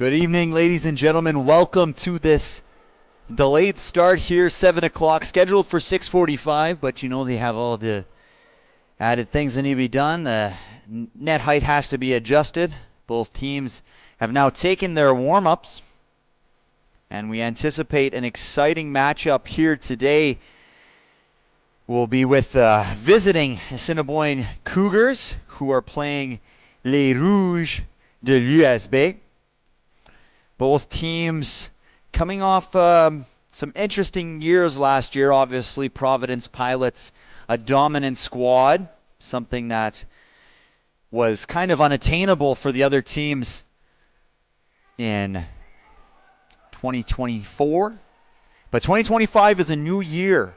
Good evening, ladies and gentlemen. Welcome to this delayed start here, 7 o'clock, scheduled for 6:45, but you know they have all the added things that need to be done. The net height has to be adjusted. Both teams have now taken their warm-ups, and we anticipate an exciting matchup here today. We'll be with visiting Assiniboine Cougars, who are playing les Rouges de l'USB. Both teams coming off some interesting years last year. Obviously, Providence Pilots, a dominant squad, something that was kind of unattainable for the other teams in 2024. But 2025 is a new year,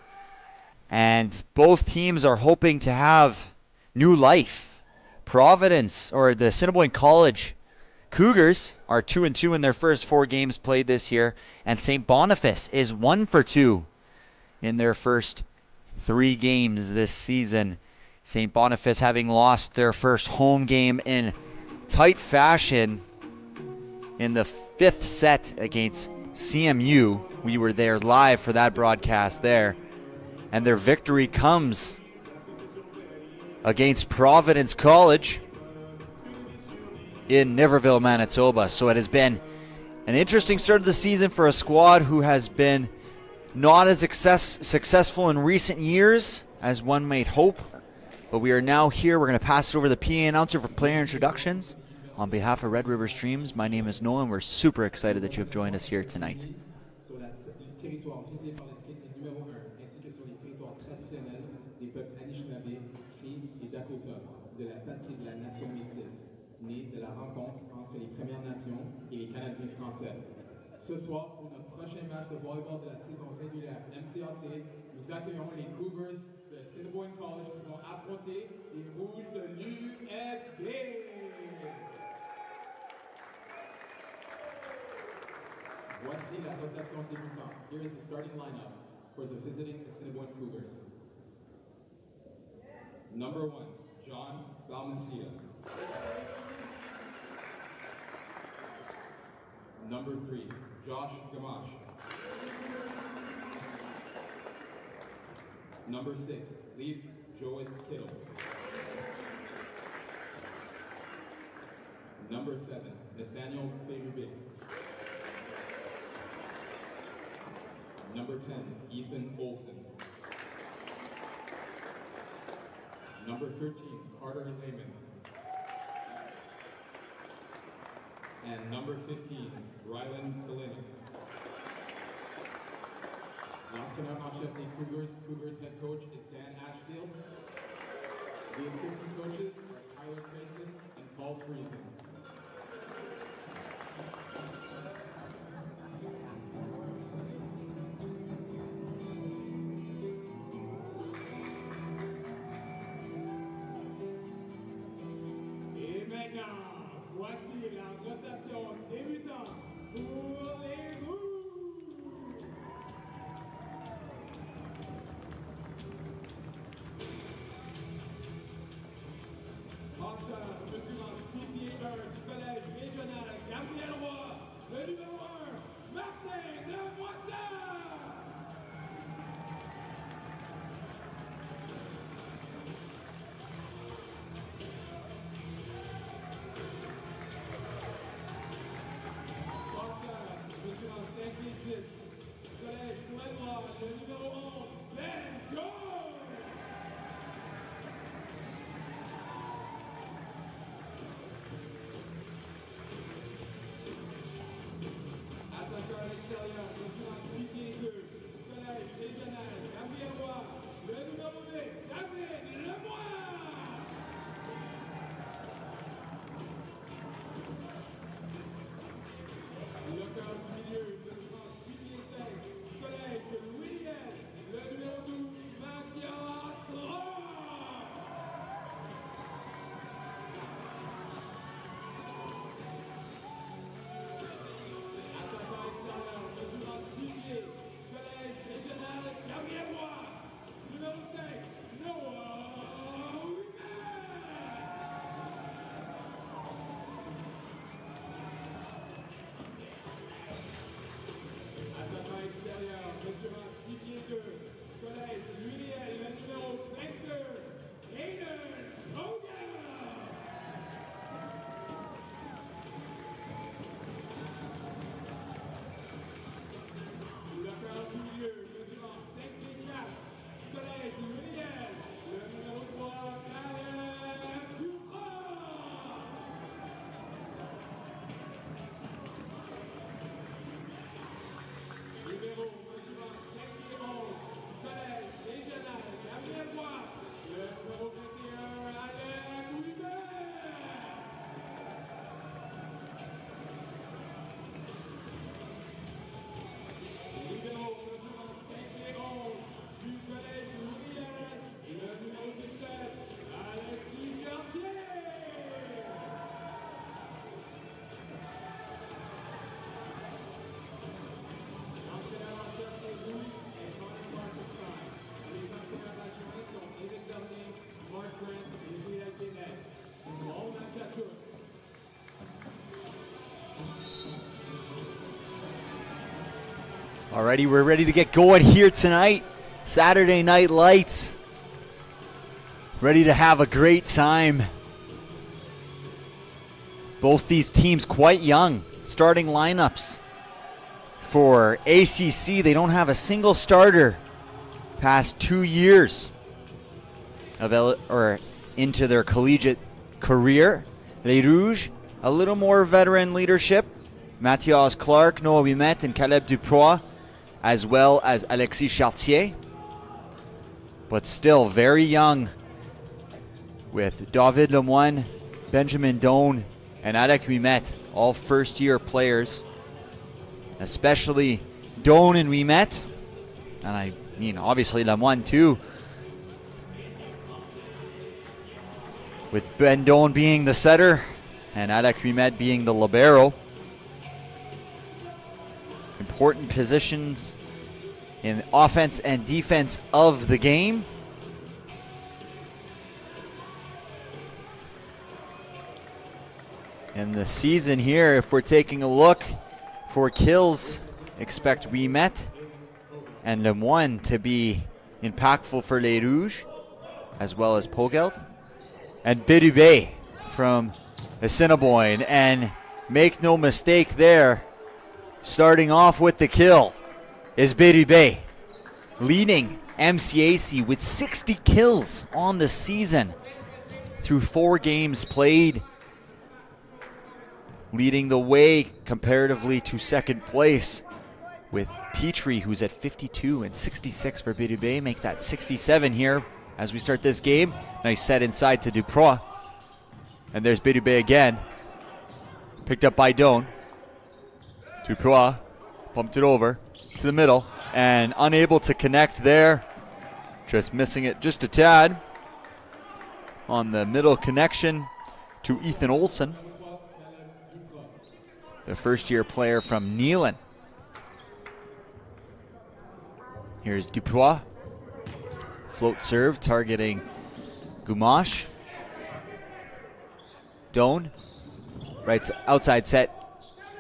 and both teams are hoping to have new life. Providence, or the Assiniboine College Cougars, are 2-2 in their first 4 games played this year, and St. Boniface is 1-2 in their first 3 games this season. St. Boniface having lost their first home game in tight fashion in the 5th set against CMU. We were there live for that broadcast there, and their victory comes against Providence College in Niverville, Manitoba. So it has been an interesting start of the season for a squad who has been not as successful in recent years as one might hope. But we are now here. We're going to pass it over to the PA announcer for player introductions. On behalf of Red River Streams, my name is Noah, and we're super excited that you have joined us here tonight. Ce soir, pour notre prochain match de volleyball de la saison régulière MCAC, nous accueillons les Cougars de Saint-Boniface College qui vont affronter les Rouges de l'USB. Voici la rotation débutante. Here is the starting lineup for the visiting Saint-Boniface Cougars. Number 1, John Balmaceda. Number 3, Josh Gamache. Number 6, Leaf Joey Kittle. Number 7, Nathaniel Fairby. Number 10, Ethan Olson. Number 13, Carter Lehman. And number 15, Rylan Kalinick. L'entraîneur-en-chef des Cougars head coach is Dan Ashfield. The assistant coaches are Tyler Cranston and Paul Friesen. Et maintenant, voici la rotation débutante pour les Rouges. Lanceur, mesurant 6 pieds 1 du collège régional Gabriel Roy, le numéro 1, Martin Lemoisson. Mesurant 5 pieds 10, collège Pointe-Noire, le numéro 11, let's go! Attaqueur à l'extérieur, mesurant 6 pieds 2, Alrighty, we're ready to get going here tonight. Saturday Night Lights. Ready to have a great time. Both these teams quite young. Starting lineups. For ACC, they don't have a single starter past 2 years into their collegiate career. Les Rouges, a little more veteran leadership. Mathias Clark, Noah Ouimet, and Caleb Duprois, as well as Alexis Chartier. But still very young, with David Lemoine, Benjamin Doan, and Alec Ouimet, all first-year players. Especially Doan and Ouimet, and I mean obviously Lemoine too, with Ben Doan being the setter and Alec Ouimet being the libero. Important positions in offense and defense of the game. In the season here, if we're taking a look for kills, expect Ouimet and Lemoine to be impactful for Les Rouges, as well as Pogelt. And Berube from Assiniboine. And make no mistake there, starting off with the kill is Berube, leading MCAC with 60 kills on the season through 4 games played, leading the way comparatively to second place with Petrie, who's at 52, and 66 for Berube. Make that 67 here as we start this game. Nice set inside to Duprois. And there's Berube again. Picked up by Doan. Duprois pumped it over to the middle and unable to connect there. Just missing it just a tad on the middle connection to Ethan Olsen, the first-year player from Neelan. Here's Duprois. Float serve targeting Gumash. Doan. Right outside set.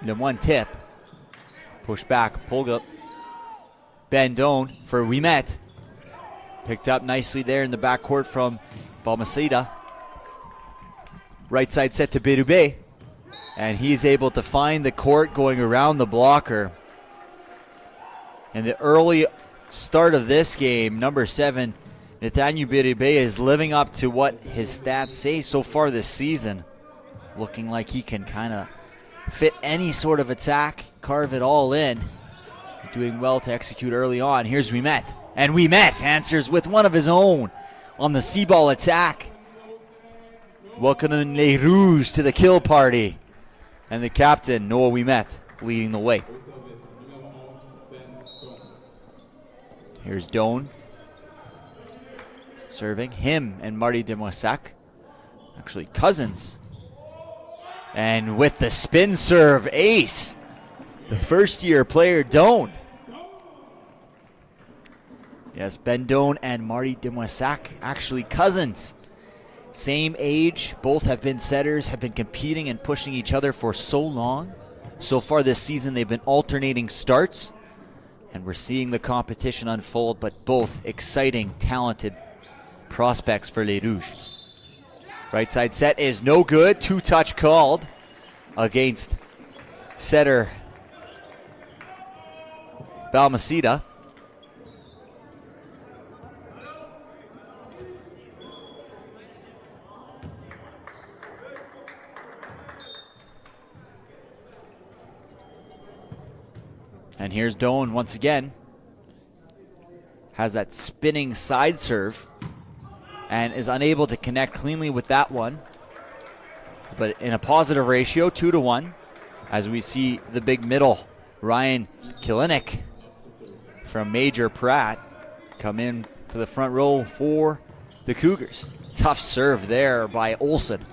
Lemoine tip. Push back. Pulled up. Ben Doan for Ouimet. Picked up nicely there in the backcourt from Balmaceda. Right side set to Berube. And he's able to find the court going around the blocker. In the early start of this game, number 7, Nathaniel Berube is living up to what his stats say so far this season. Looking like he can kind of fit any sort of attack, carve it all in. Doing well to execute early on. Here's Ouimet. And Ouimet answers with one of his own on the C-ball attack. Welcoming Les Rouges to the kill party. And the captain, Noah Ouimet, leading the way. Here's Doan. Serving him and Marty Demoissac. Actually, cousins. And with the spin serve, ace. The first-year player, Doan. Yes, Ben Doan and Marty Demoissac, actually cousins. Same age, both have been setters, have been competing and pushing each other for so long. So far this season, they've been alternating starts. And we're seeing the competition unfold, but both exciting, talented prospects for Les Rouges. Right side set is no good. 2-touch called against setter Balmaceda. And here's Doan once again. Has that spinning side serve and is unable to connect cleanly with that one. But in a positive ratio, 2-1, as we see the big middle, Ryan Kilinik from Major Pratt, come in for the front row for the Cougars. Tough serve there by Olsen.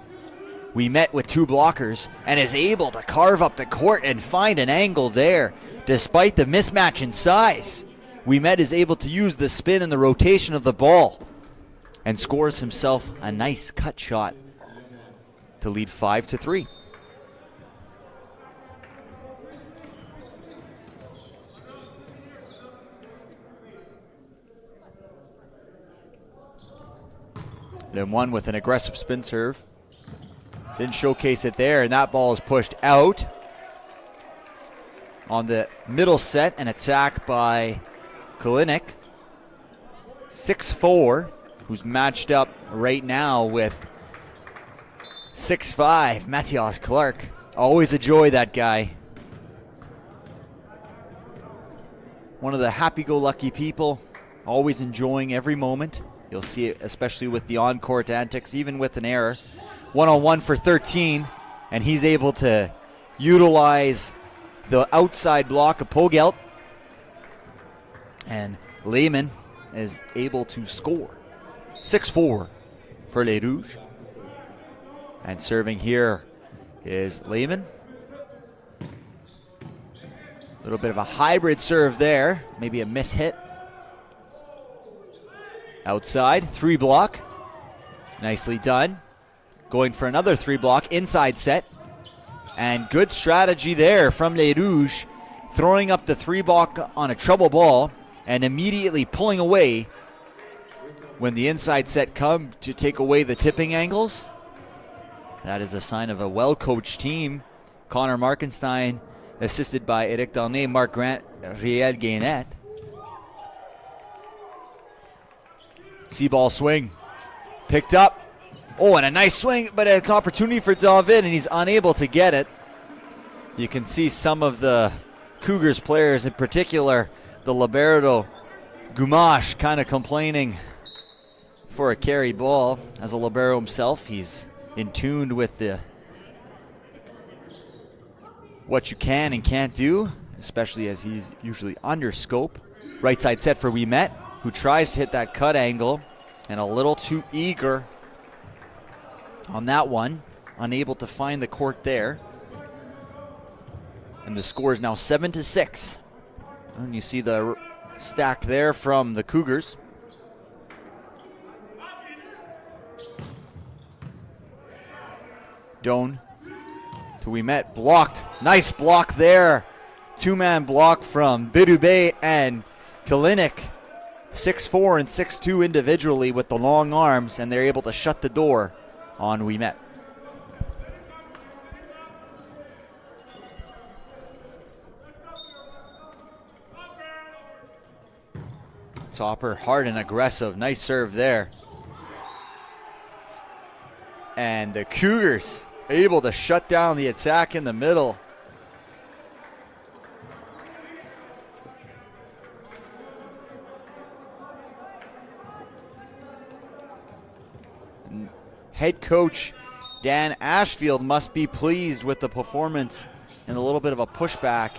Ouimet with 2 blockers and is able to carve up the court and find an angle there. Despite the mismatch in size, Ouimet is able to use the spin and the rotation of the ball and scores himself a nice cut shot to lead 5-3. Lemoine with an aggressive spin serve. Didn't showcase it there, and that ball is pushed out. On the middle set, an attack by Kalinick. 6'4", who's matched up right now with 6'5", Matthias Clark. Always a joy, that guy. One of the happy-go-lucky people, always enjoying every moment. You'll see it especially with the on-court antics, even with an error. One-on-one for 13, and he's able to utilize the outside block of Pogelt. And Lehman is able to score. 6-4 for Les Rouges. And serving here is Lehman. A little bit of a hybrid serve there. Maybe a mishit. Outside, 3-block. Nicely done. Going for another 3-block, inside set. And good strategy there from Les Rouges. Throwing up the 3-block on a trouble ball and immediately pulling away when the inside set come to take away the tipping angles. That is a sign of a well-coached team. Connor Markenstein, assisted by Eric Darnay, Marc Grant, Riel Guénette. See-ball swing. Picked up. Oh, and a nice swing, but it's an opportunity for David, and he's unable to get it. You can see some of the Cougars players, in particular, the libero, Gumash, kind of complaining for a carry ball. As a libero himself, he's in tune with the what you can and can't do, especially as he's usually under scope. Right side set for Ouimet, who tries to hit that cut angle, and a little too eager on that one, unable to find the court there. And the score is now 7-6. And you see the stack there from the Cougars. Doan to Ouimet, blocked. Nice block there. Two-man block from Birubé and Kalinick. 6'4" and 6'2" individually with the long arms, and they're able to shut the door on Ouimet. Topper, hard and aggressive. Nice serve there. And the Cougars able to shut down the attack in the middle. Head coach Dan Ashfield must be pleased with the performance and a little bit of a pushback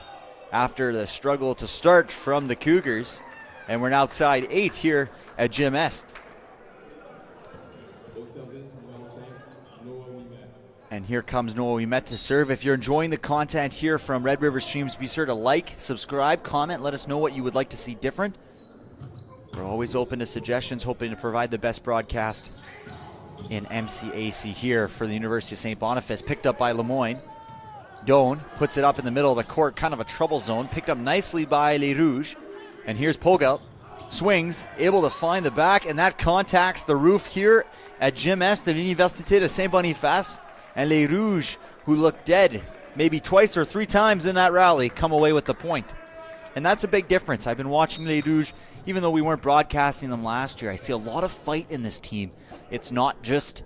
after the struggle to start from the Cougars. And we're now outside 8 here at Gym Est. And here comes Noah Ouimet to serve. If you're enjoying the content here from Red River Streams, be sure to like, subscribe, comment, let us know what you would like to see different. We're always open to suggestions, hoping to provide the best broadcast in MCAC here for the University of St. Boniface. Picked up by Lemoine. Doan puts it up in the middle of the court, kind of a trouble zone. Picked up nicely by Les Rouges. And here's Pogelt. Swings, able to find the back, and that contacts the roof here at Gym Est of Université de Saint-Boniface. And Les Rouges, who looked dead maybe twice or 3 times in that rally, come away with the point. And that's a big difference. I've been watching Les Rouges, even though we weren't broadcasting them last year. I see a lot of fight in this team. It's not just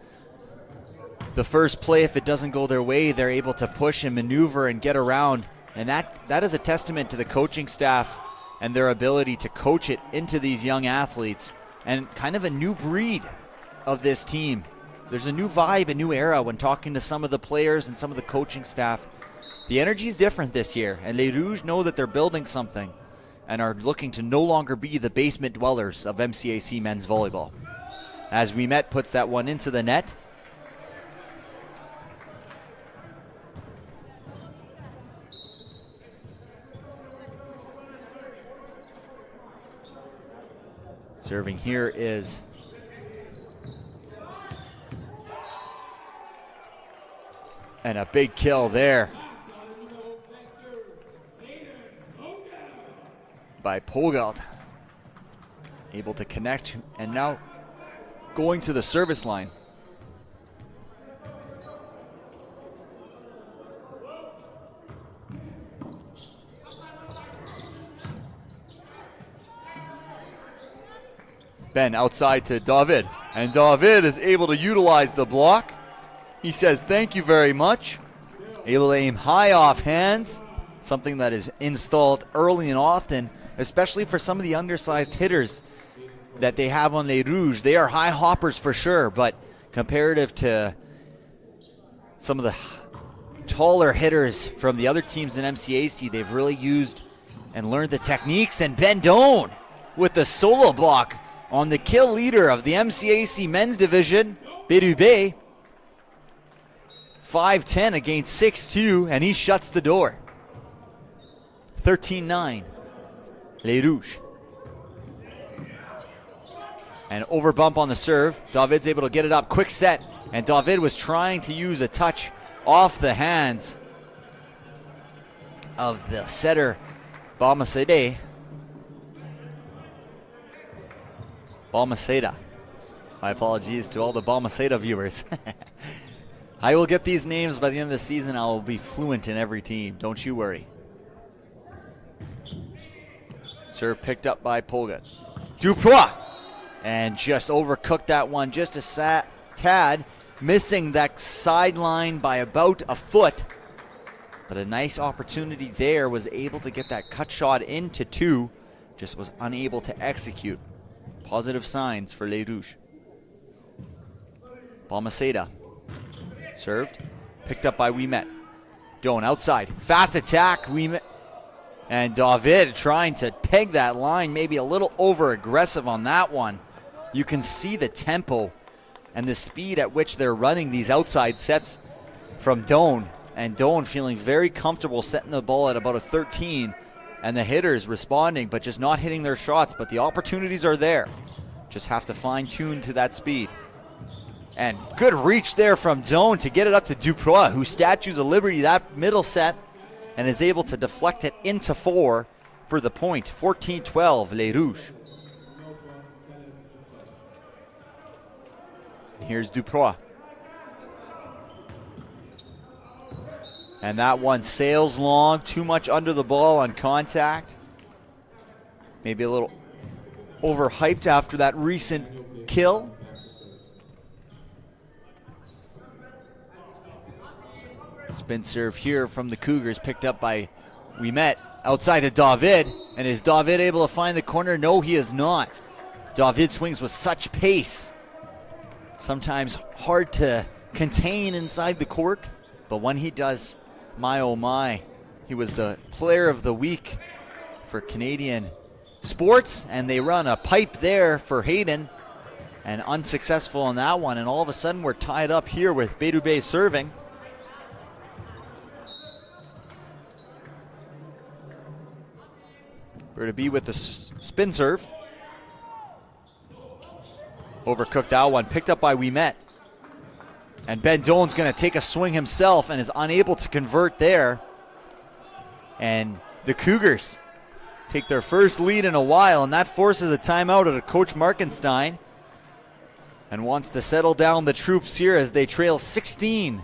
the first play. If it doesn't go their way, they're able to push and maneuver and get around. And that is a testament to the coaching staff and their ability to coach it into these young athletes, and kind of a new breed of this team. There's a new vibe, a new era when talking to some of the players and some of the coaching staff. The energy is different this year, and Les Rouges know that they're building something and are looking to no longer be the basement dwellers of MCAC men's volleyball. As Ouimet puts that one into the net. Serving here is and a big kill there by Pogelt. Able to connect, and now going to the service line. Ben outside to David, and David is able to utilize the block. He says thank you very much. Able to aim high off hands, something that is installed early and often, especially for some of the undersized hitters that they have on Les Rouges. They are high hoppers for sure, but comparative to some of the taller hitters from the other teams in MCAC, they've really used and learned the techniques. And Ben Doan with the solo block on the kill leader of the MCAC men's division, Berube. 5'10" against 6'2", and he shuts the door. 13-9, Les Rouges. And over bump on the serve. David's able to get it up, quick set, and David was trying to use a touch off the hands of the setter, Balmaceda. My apologies to all the Balmaceda viewers. I will get these names by the end of the season. I will be fluent in every team. Don't you worry. Serve picked up by Polga. Duprois. And just overcooked that one just a tad. Missing that sideline by about a foot. But a nice opportunity there. Was able to get that cut shot into two. Just was unable to execute. Positive signs for Les Rouges. Balmaceda. Served. Picked up by Winnipeg. Doan outside. Fast attack. Winnipeg. And David trying to peg that line. Maybe a little over aggressive on that one. You can see the tempo and the speed at which they're running these outside sets from Doan. And Doan feeling very comfortable setting the ball at about a 13. And the hitters responding, but just not hitting their shots. But the opportunities are there. Just have to fine tune to that speed. And good reach there from Doan to get it up to Duprois, who statues of liberty that middle set and is able to deflect it into four for the point. 14-12, Les Rouges. Here's Duprois. And that one sails long, too much under the ball on contact. Maybe a little overhyped after that recent kill. Spin serve here from the Cougars, picked up by Winnipeg. Outside to David, and is David able to find the corner? No, he is not. David swings with such pace. Sometimes hard to contain inside the court, but when he does, my oh my. He was the player of the week for Canadian sports, and they run a pipe there for Hayden, and unsuccessful on that one, and all of a sudden we're tied up here with Berube serving. Berube with the spin serve. Overcooked that one, picked up by Winnipeg. And Ben Doan's going to take a swing himself and is unable to convert there. And the Cougars take their first lead in a while, and that forces a timeout out of Coach Markenstein and wants to settle down the troops here as they trail 16-14.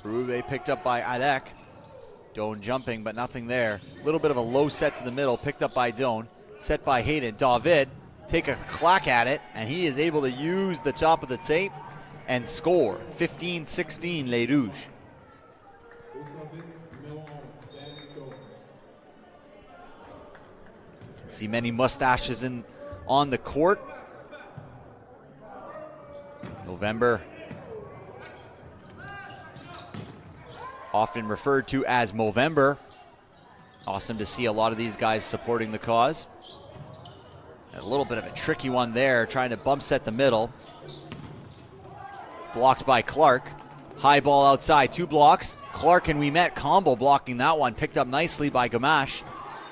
Berube picked up by Alec. Doan jumping, but nothing there. A little bit of a low set to the middle, picked up by Doan. Set by Hayden. David take a clack at it, and he is able to use the top of the tape and score. 15-16, Les Rouges. See many mustaches on the court. November, often referred to as Movember. Awesome to see a lot of these guys supporting the cause. A little bit of a tricky one there, trying to bump set the middle. Blocked by Clark. High ball outside, 2 blocks. Clark and Winnipeg combo blocking that one, picked up nicely by Gamache.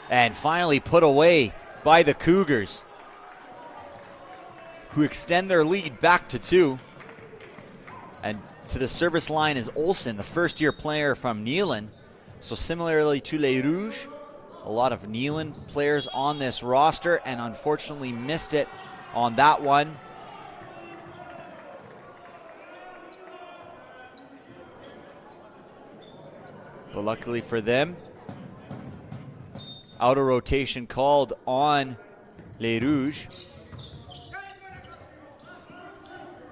And finally put away by the Cougars, who extend their lead back to 2. And to the service line is Olsen, the first-year player from Neelan. So similarly to Les Rouges, a lot of Neelan players on this roster, and unfortunately missed it on that one. But luckily for them, outer rotation called on Les Rouges.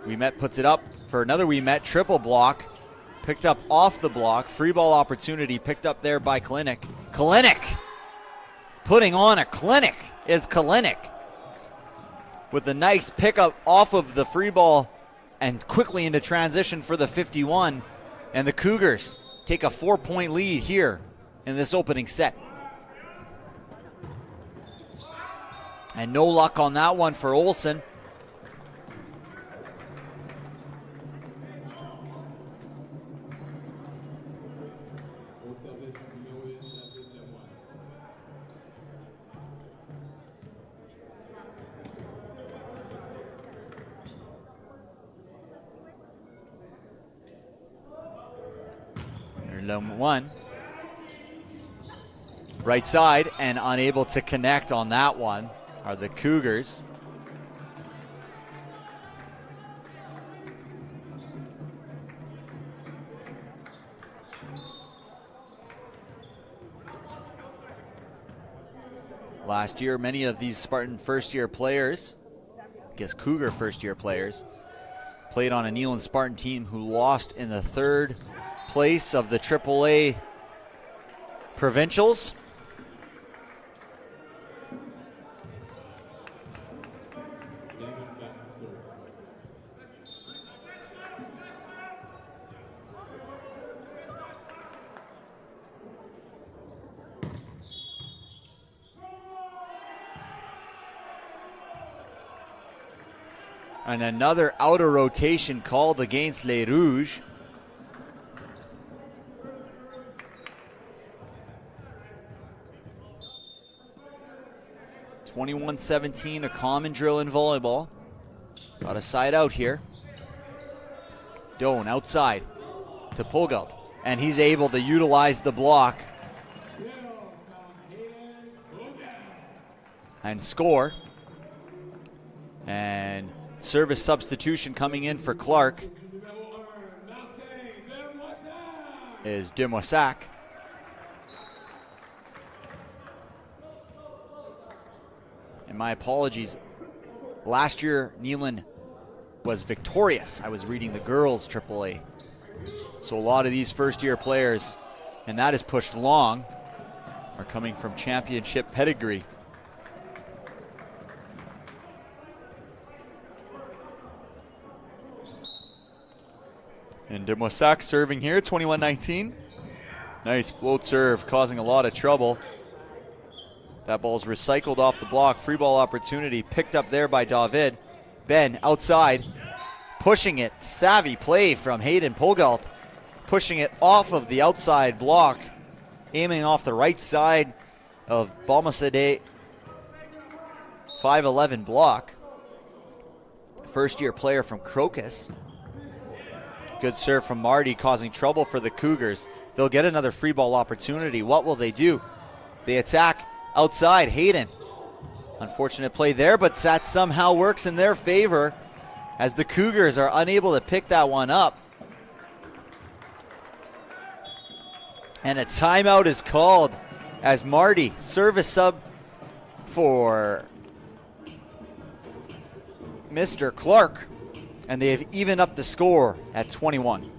Winnipeg puts it up for another Winnipeg triple block. Picked up off the block. Free ball opportunity picked up there by Kalinick. Kalinick putting on a clinic is Kalinick, with a nice pickup off of the free ball and quickly into transition for the 51. And the Cougars take a 4-point lead here in this opening set. And no luck on that one for Olsen. One. Right side, and unable to connect on that one are the Cougars. Last year, many of these Spartan first-year players, I guess Cougar first-year players, played on a Neelan Spartan team who lost in the 3rd place of the AAA Provincials. And another outer rotation called against Les Rouges. (21-17), a common drill in volleyball. Got a side out here. Doan outside to Pogalt, and he's able to utilize the block and score. And service substitution coming in for Clark is Demoissac. And my apologies, last year Neelan was victorious. I was reading the girls AAA. So a lot of these first-year players, and that is pushed long, are coming from championship pedigree. And Demoissac serving here, 21-19. Nice float serve, causing a lot of trouble. That ball's recycled off the block. Free ball opportunity picked up there by David. Ben outside, pushing it. Savvy play from Hayden Pogalt, pushing it off of the outside block, aiming off the right side of Balmacede. 5'11" block. First-year player from Crocus. Good serve from Marty, causing trouble for the Cougars. They'll get another free ball opportunity. What will they do? They attack outside. Hayden. Unfortunate play there, but that somehow works in their favor as the Cougars are unable to pick that one up. And a timeout is called as Marty, service sub for Mr. Clark. And they have evened up the score at 21.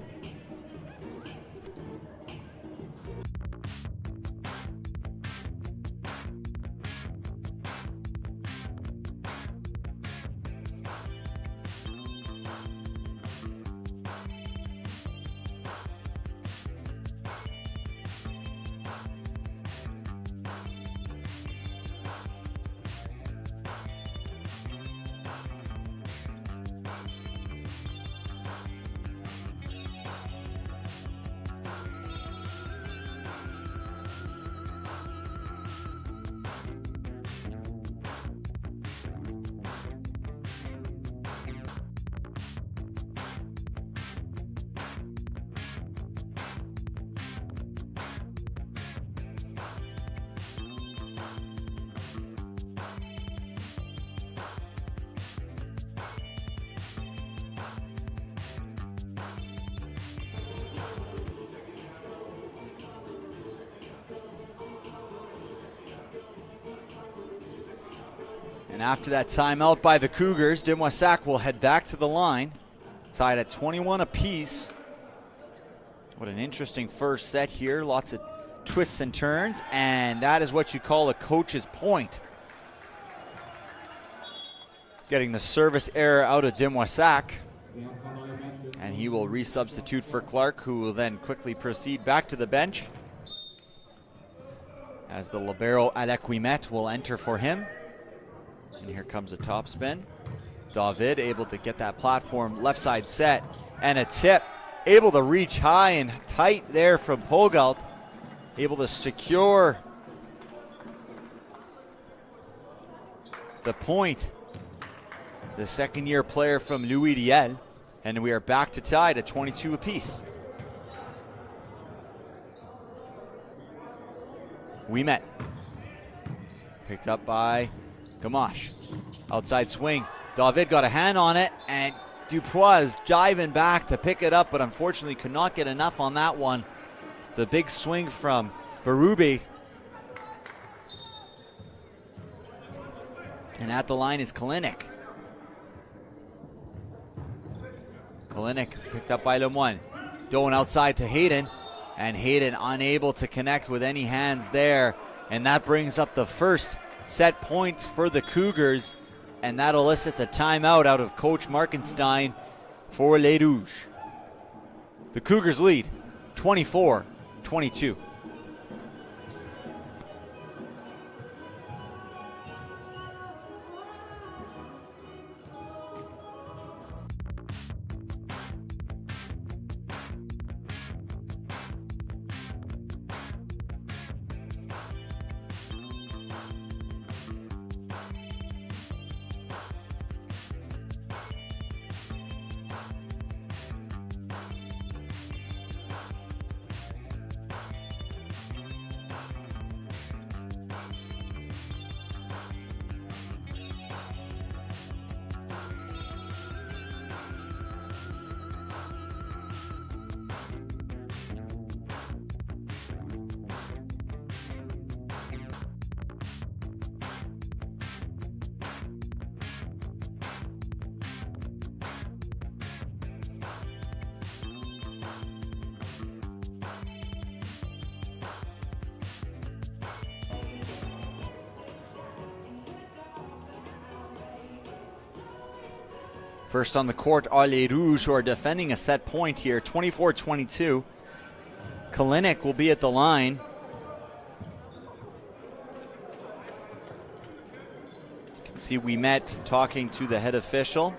And after that timeout by the Cougars, Demoissac will head back to the line, tied at 21 apiece. What an interesting first set here. Lots of twists and turns, and that is what you call a coach's point. Getting the service error out of Demoissac. And he will resubstitute for Clark, who will then quickly proceed back to the bench, as the libero Alequimet will enter for him. And here comes a topspin. David able to get that platform left side set, and a tip. Able to reach high and tight there from Pogalt. Able to secure the point. The second-year player from Louis Riel. And we are back to tied at 22 apiece. Ouimet. Picked up by Gamache. Outside swing. David got a hand on it, and Dupois is jiving back to pick it up, but unfortunately could not get enough on that one. The big swing from Berube. And at the line is Kalinick. Kalinick picked up by Lemoine. Doan outside to Hayden, and Hayden unable to connect with any hands there. And that brings up the first set point for the Cougars, and that elicits a timeout out of Coach Markenstein for Les Rouges. The Cougars lead 24-22. First on the court are Les Rouges, who are defending a set point here, 24-22. Kalinick will be at the line. You can see Ouimet talking to the head official.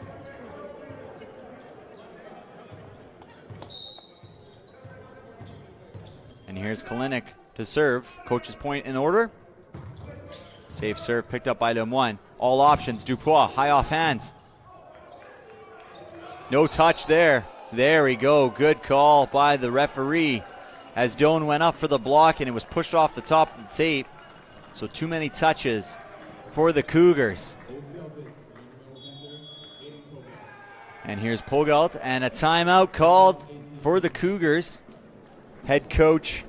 And here's Kalinick to serve. Coach's point in order. Safe serve picked up by Lemoine. All options, Dupois, high off hands. No touch there. There we go. Good call by the referee as Doan went up for the block and it was pushed off the top of the tape. So too many touches for the Cougars. And here's Pogalt, and a timeout called for the Cougars. Head coach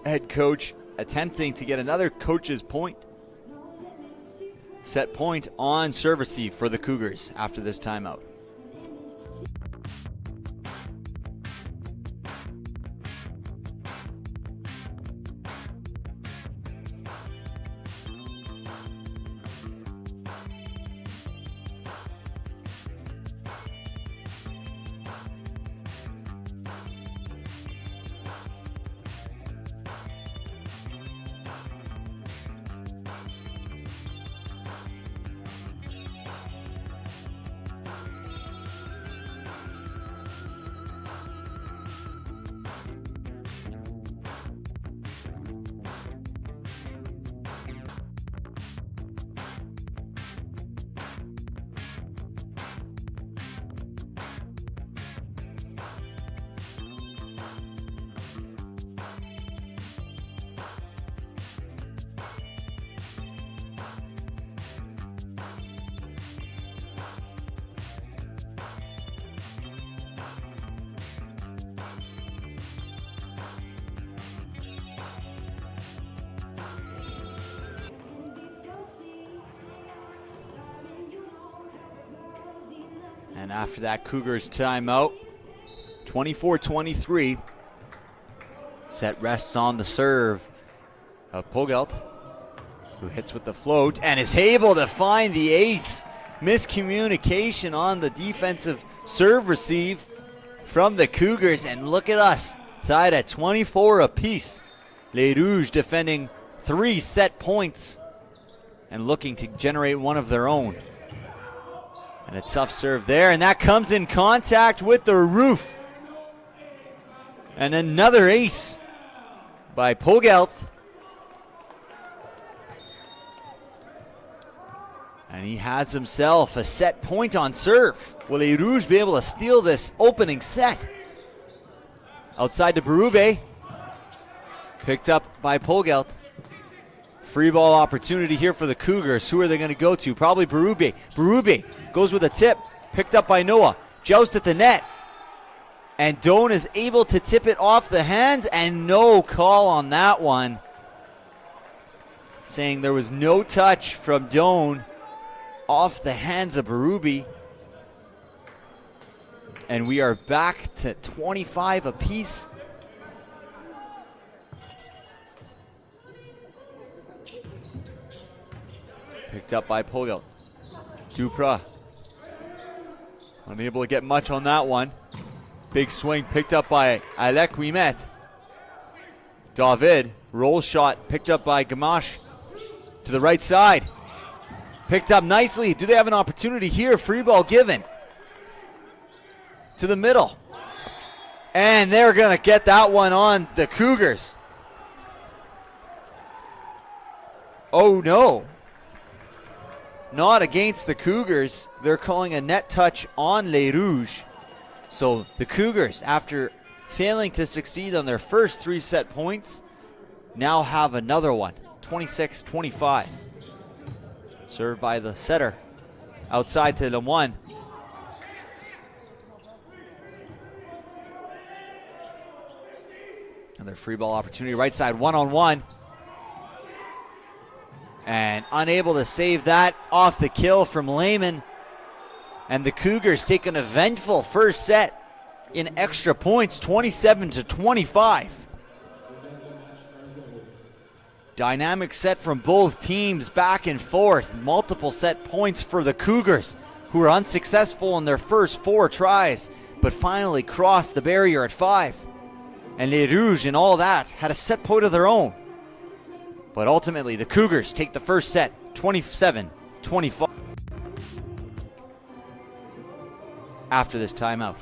head coach attempting to get another coach's point. Set point on serve receive for the Cougars after this timeout. And after that Cougars timeout, 24-23. Set rests on the serve of Pogelt, who hits with the float and is able to find the ace. Miscommunication on the defensive serve receive from the Cougars, and look at us, tied at 24 apiece. Les Rouges defending 3 set points and looking to generate one of their own. And a tough serve there, and that comes in contact with the roof. And another ace by Pogelt. And he has himself a set point on serve. Will Les Rouges be able to steal this opening set? Outside to Berube. Picked up by Pogelt. Free ball opportunity here for the Cougars. Who are they going to go to? Probably Berube. Berube goes with a tip. Picked up by Noah. Joust at the net. And Doan is able to tip it off the hands, and no call on that one. Saying there was no touch from Doan off the hands of Berube. And we are back to 25 apiece. Picked up by Pogelt. Duprat. Unable to get much on that one. Big swing picked up by Alec Ouimet. David, roll shot picked up by Gamache to the right side. Picked up nicely. Do they have an opportunity here? Free ball given to the middle. And they're going to get that one on the Cougars. Oh no. Not against the Cougars. They're calling a net touch on Les Rouges. So the Cougars, after failing to succeed on their first 3 set points, now have another one. 26-25. Served by the setter. Outside to Lemoine. Another free ball opportunity. Right side, one-on-one. And unable to save that off the kill from Lehman. And the Cougars take an eventful first set in extra points, 27-25. Dynamic set from both teams, back and forth. Multiple set points for the Cougars, who were unsuccessful in their first 4 tries, but finally crossed the barrier at 5. And Les Rouges, in all that, had a set point of their own. But ultimately, the Cougars take the first set, 27-25. After this timeout.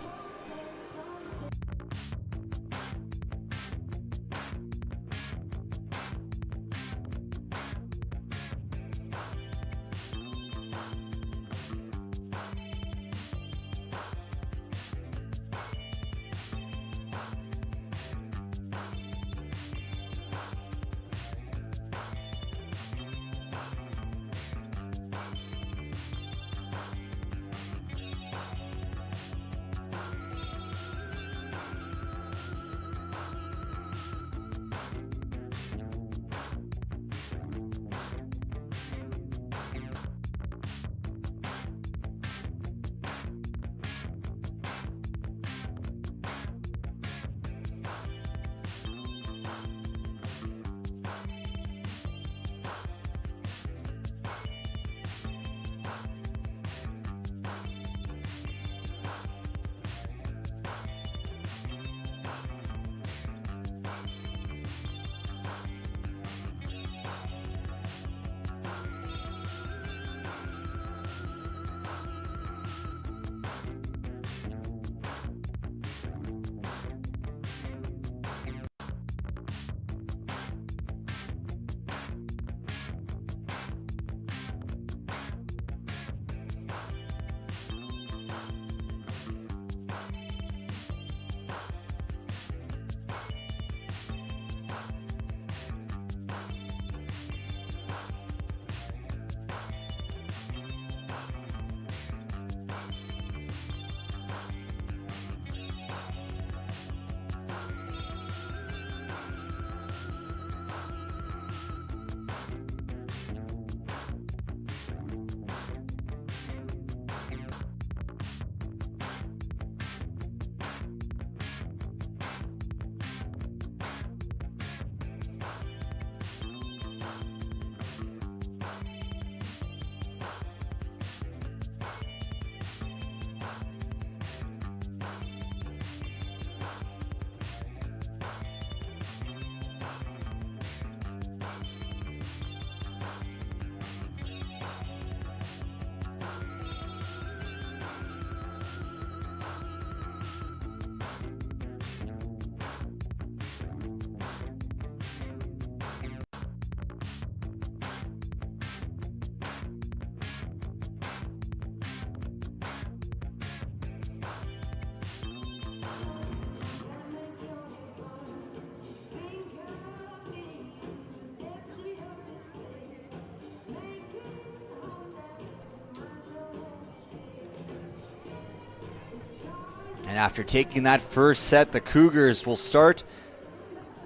And after taking that first set, the Cougars will start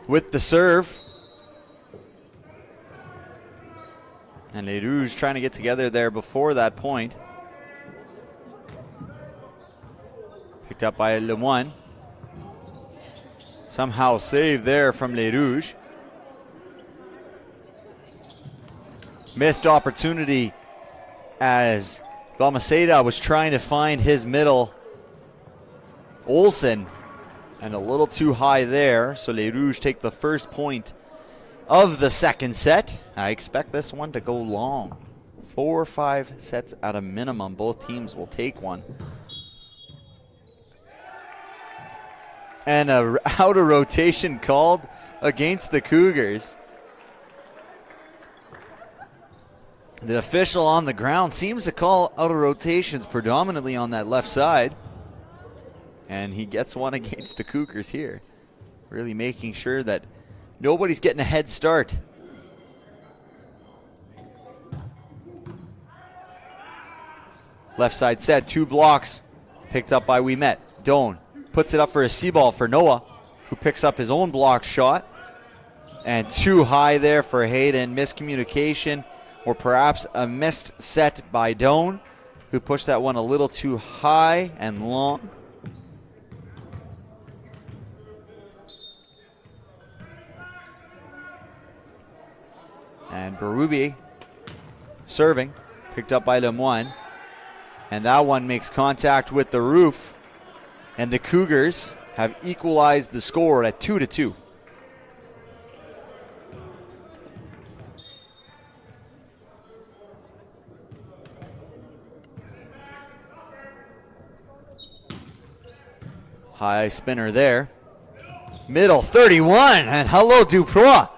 with the serve. And Les Rouges trying to get together there before that point. Picked up by Lemoine. Somehow saved there from Les Rouges. Missed opportunity as Balmaceda was trying to find his middle. Olsen, and a little too high there, so Les Rouges take the first point of the second set. I expect this one to go long. 4 or 5 sets at a minimum. Both teams will take one. And a out of rotation called against the Cougars. The official on the ground seems to call out of rotations predominantly on that left side. And he gets one against the Cougars here. Really making sure that nobody's getting a head start. Left side set, 2 blocks. Picked up by Winnipeg. Doan puts it up for a C ball for Noah, who picks up his own block shot. And too high there for Hayden. Miscommunication, or perhaps a missed set by Doan, who pushed that one a little too high and long. And Berube serving, picked up by Lemoine. And that one makes contact with the roof. And the Cougars have equalized the score at 2-2. High spinner there. Middle 31, and hello Duprois.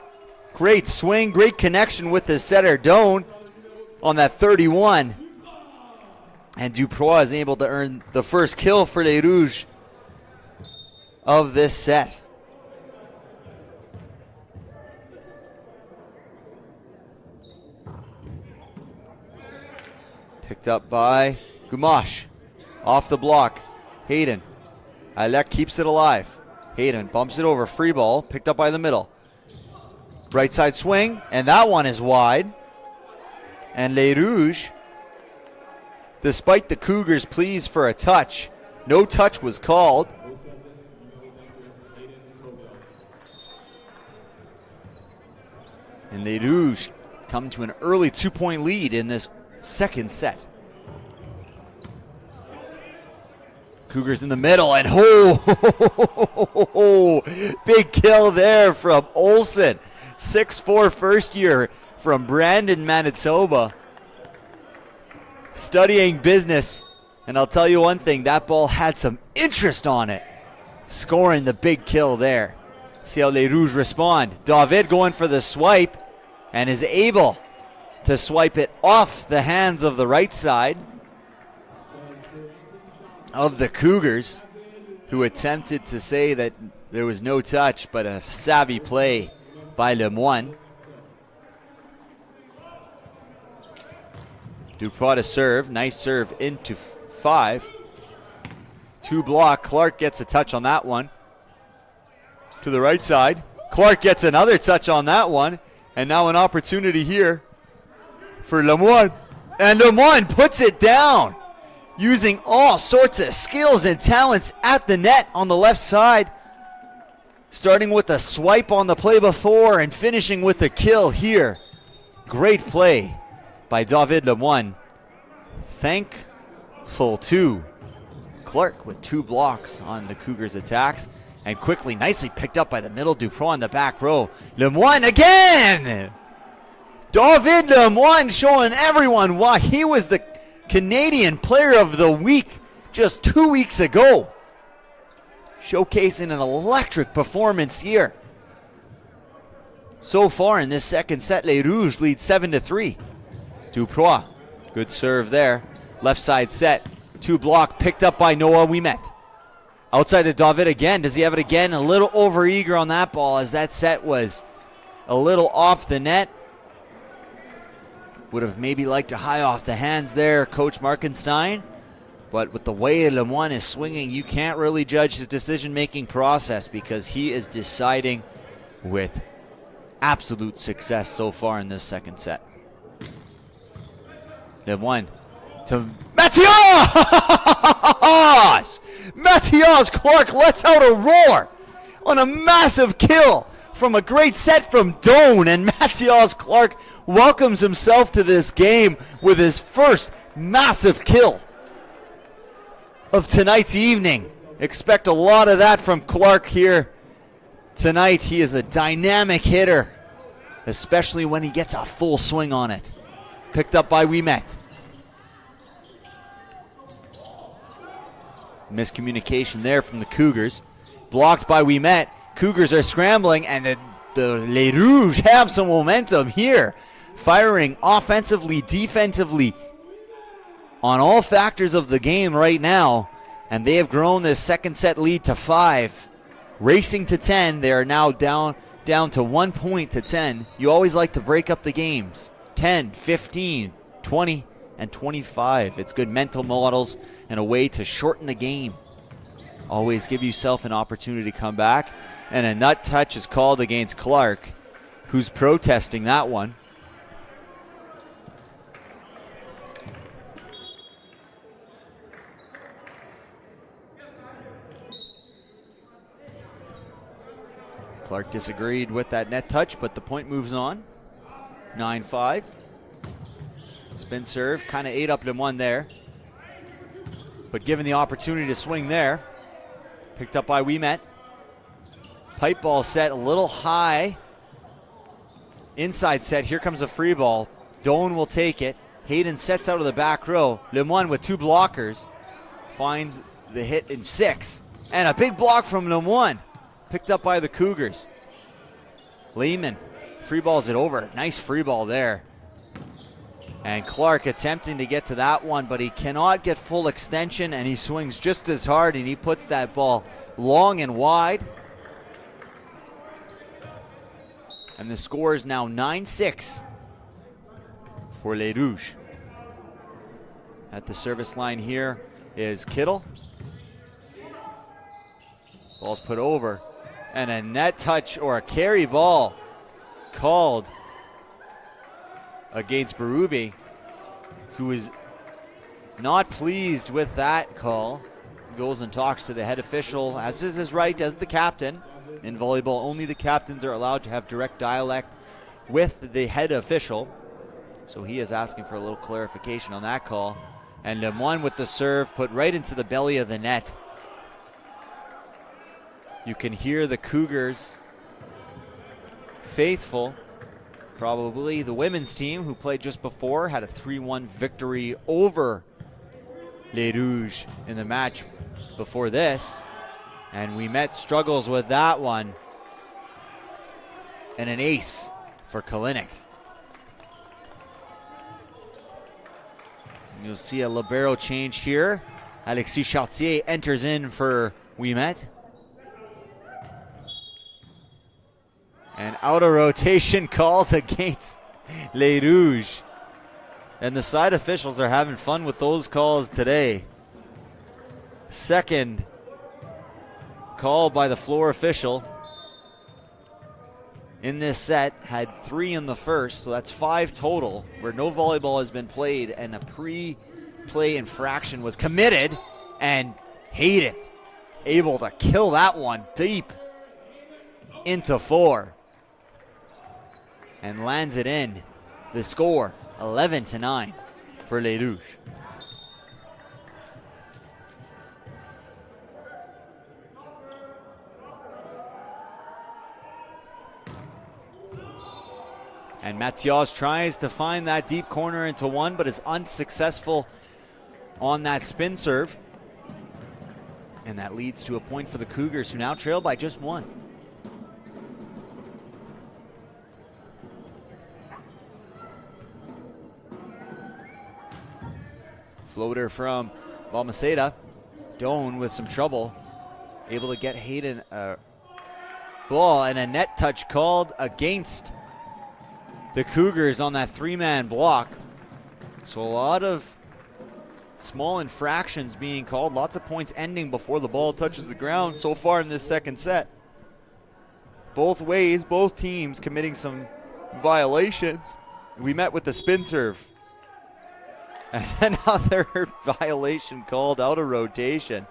Great swing, great connection with the setter Doan on that 31. And Duprois is able to earn the first kill for Les Rouges of this set. Picked up by Gumash. Off the block, Hayden. Alec keeps it alive. Hayden bumps it over, free ball, picked up by the middle. Right side swing, and that one is wide. And Les Rouges, despite the Cougars' pleas for a touch, no touch was called. And Les Rouges come to an early 2-point lead in this second set. Cougars in the middle, and big kill there from Olsen. 6'4" first year from Brandon, Manitoba. Studying business, and I'll tell you one thing, that ball had some interest on it. Scoring the big kill there. See how Les Rouges respond. David going for the swipe, and is able to swipe it off the hands of the right side of the Cougars, who attempted to say that there was no touch, but a savvy play by Lemoine. Duprois to serve. Nice serve into 5. 2 block. Clark gets a touch on that one. To the right side. Clark gets another touch on that one. And now an opportunity here for Lemoine. And Lemoine puts it down, using all sorts of skills and talents at the net on the left side. Starting with a swipe on the play before and finishing with a kill here. Great play by David Lemoine. Thankful to Clark with 2 blocks on the Cougars' attacks. And quickly, nicely picked up by the middle. Duprois in the back row. Lemoine again! David Lemoine showing everyone why he was the Canadian Player of the Week just 2 weeks ago. Showcasing an electric performance here. So far in this second set, Les Rouges lead 7-3. Duprois, good serve there. Left side set, 2 block, picked up by Noah Winnipeg. Outside to David again. Does he have it again? A little over-eager on that ball as that set was a little off the net. Would have maybe liked to high off the hands there, Coach Markenstein. But with the way Lemoine is swinging, you can't really judge his decision-making process because he is deciding with absolute success so far in this second set. Lemoine to Mathias! Mathias Clark lets out a roar on a massive kill from a great set from Doan, and Mathias Clark welcomes himself to this game with his first massive kill of tonight's evening. Expect a lot of that from Clark here tonight. He is a dynamic hitter, especially when he gets a full swing on it. Picked up by Winnipeg. Miscommunication there from the Cougars. Blocked by Winnipeg. Cougars are scrambling, and the Les Rouges have some momentum here. Firing offensively, defensively, on all factors of the game right now. And they have grown this second set lead to 5. Racing to 10. They are now down to 1 point to 10. You always like to break up the games. 10, 15, 20, and 25. It's good mental models and a way to shorten the game. Always give yourself an opportunity to come back. And a nut touch is called against Clark, who's protesting that one. Clark disagreed with that net touch, but the point moves on. 9-5. Spin serve, kind of ate up Lemoine there. But given the opportunity to swing there, picked up by Winnipeg. Pipe ball set a little high. Inside set, here comes a free ball. Doan will take it. Hayden sets out of the back row. Lemoine with 2 blockers finds the hit in 6. And a big block from Lemoine. Picked up by the Cougars. Lehman free balls it over. Nice free ball there. And Clark attempting to get to that one, but he cannot get full extension, and he swings just as hard, and he puts that ball long and wide. And the score is now 9-6 for Les Rouges. At the service line here is Kittle. Ball's put over. And a net touch or a carry ball called against Berube, who is not pleased with that call. Goes and talks to the head official, as is his right as the captain. In volleyball, only the captains are allowed to have direct dialect with the head official. So he is asking for a little clarification on that call. And Lemoine with the serve put right into the belly of the net. You can hear the Cougars faithful. Probably the women's team, who played just before, had a 3-1 victory over Les Rouges in the match before this. And Winnipeg struggles with that one. And an ace for Kalinick. You'll see a libero change here. Alexis Chartier enters in for Winnipeg. And out of rotation called against Les Rouges. And the side officials are having fun with those calls today. Second call by the floor official in this set. Had 3 in the first, so that's 5 total, where no volleyball has been played, and a pre-play infraction was committed, and Hayden able to kill that one deep into 4. And lands it in. The score, 11-9 for Les Rouges. And Mathias tries to find that deep corner into 1, but is unsuccessful on that spin serve. And that leads to a point for the Cougars, who now trail by just 1. Floater from Balmaceda. Doan with some trouble. Able to get Hayden a ball, and a net touch called against the Cougars on that 3-man block. So a lot of small infractions being called. Lots of points ending before the ball touches the ground so far in this second set. Both ways, both teams committing some violations. We met with the spin serve. And another violation called out of rotation.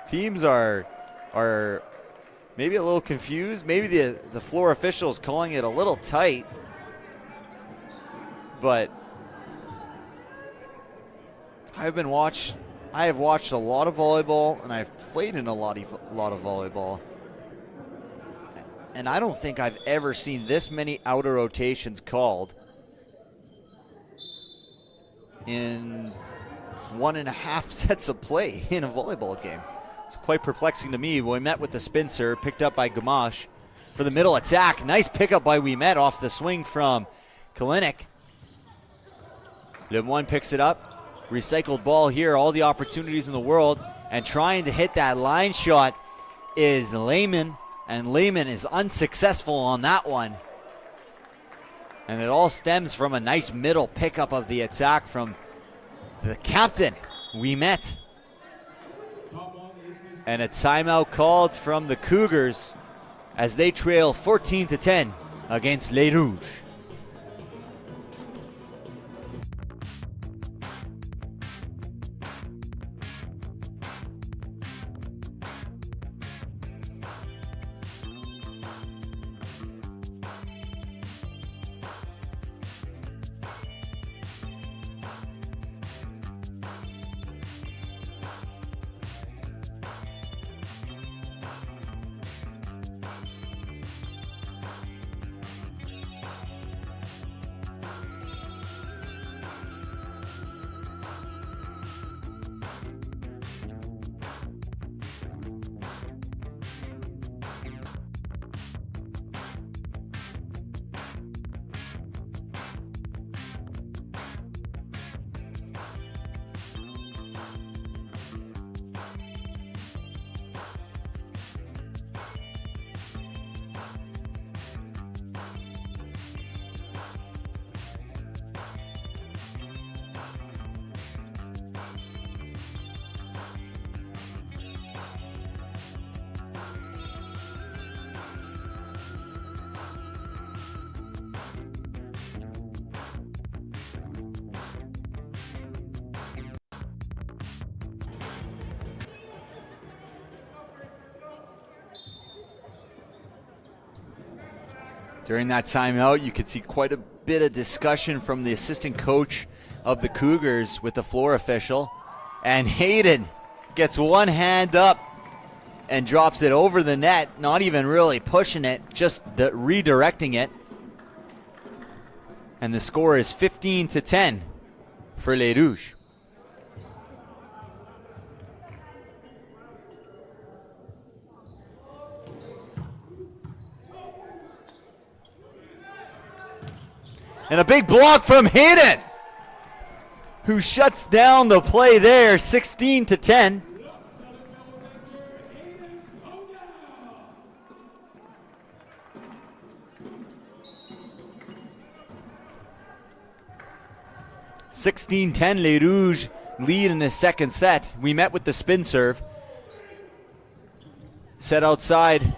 Teams are maybe a little confused. Maybe the floor official is calling it a little tight. But I have watched a lot of volleyball, and I've played in a lot of volleyball. And I don't think I've ever seen this many outer rotations called in 1.5 sets of play in a volleyball game. It's quite perplexing to me. We met with the spin serve, picked up by Gamache for the middle attack. Nice pickup by We Met off the swing from Kalinick. Lemoine picks it up. Recycled ball here, all the opportunities in the world. And trying to hit that line shot is Lehman. And Lehman is unsuccessful on that one. And it all stems from a nice middle pickup of the attack from the captain, We Met. And a timeout called from the Cougars as they trail 14-10 against Les Rouges. During that timeout, you could see quite a bit of discussion from the assistant coach of the Cougars with the floor official. And Hayden gets one hand up and drops it over the net, not even really pushing it, just redirecting it. And the score is 15-10 for Les Rouges. And a big block from Hayden, who shuts down the play there, 16-10. Les Rouges lead in the second set. We met with the spin serve. Set outside.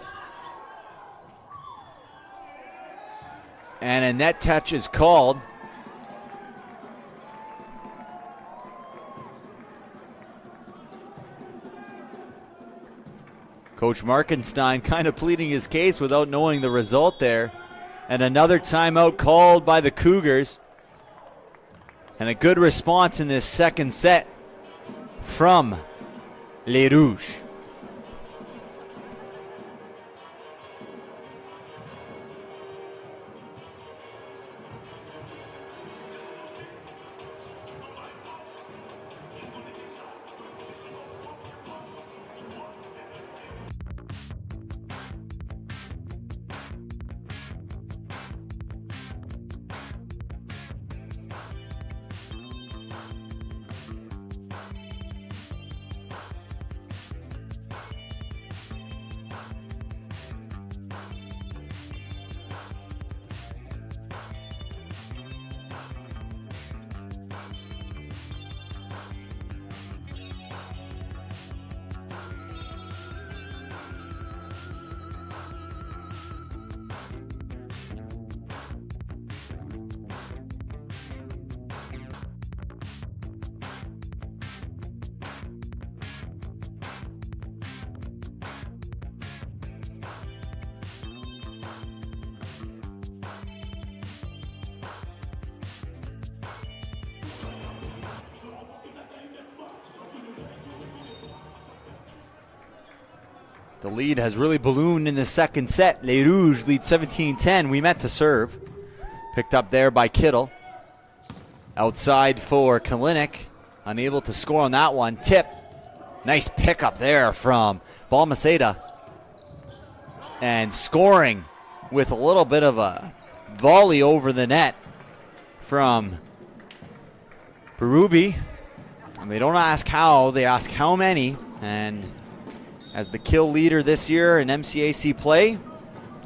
And a net touch is called. Coach Markenstein kind of pleading his case without knowing the result there. And another timeout called by the Cougars. And a good response in this second set from Les Rouges. The lead has really ballooned in the second set. Les Rouges lead 17-10. We meant to serve. Picked up there by Kittle. Outside for Kalinick. Unable to score on that one. Tip. Nice pickup there from Balmaceda. And scoring with a little bit of a volley over the net from Berube. And they don't ask how, they ask how many. And as the kill leader this year in MCAC play,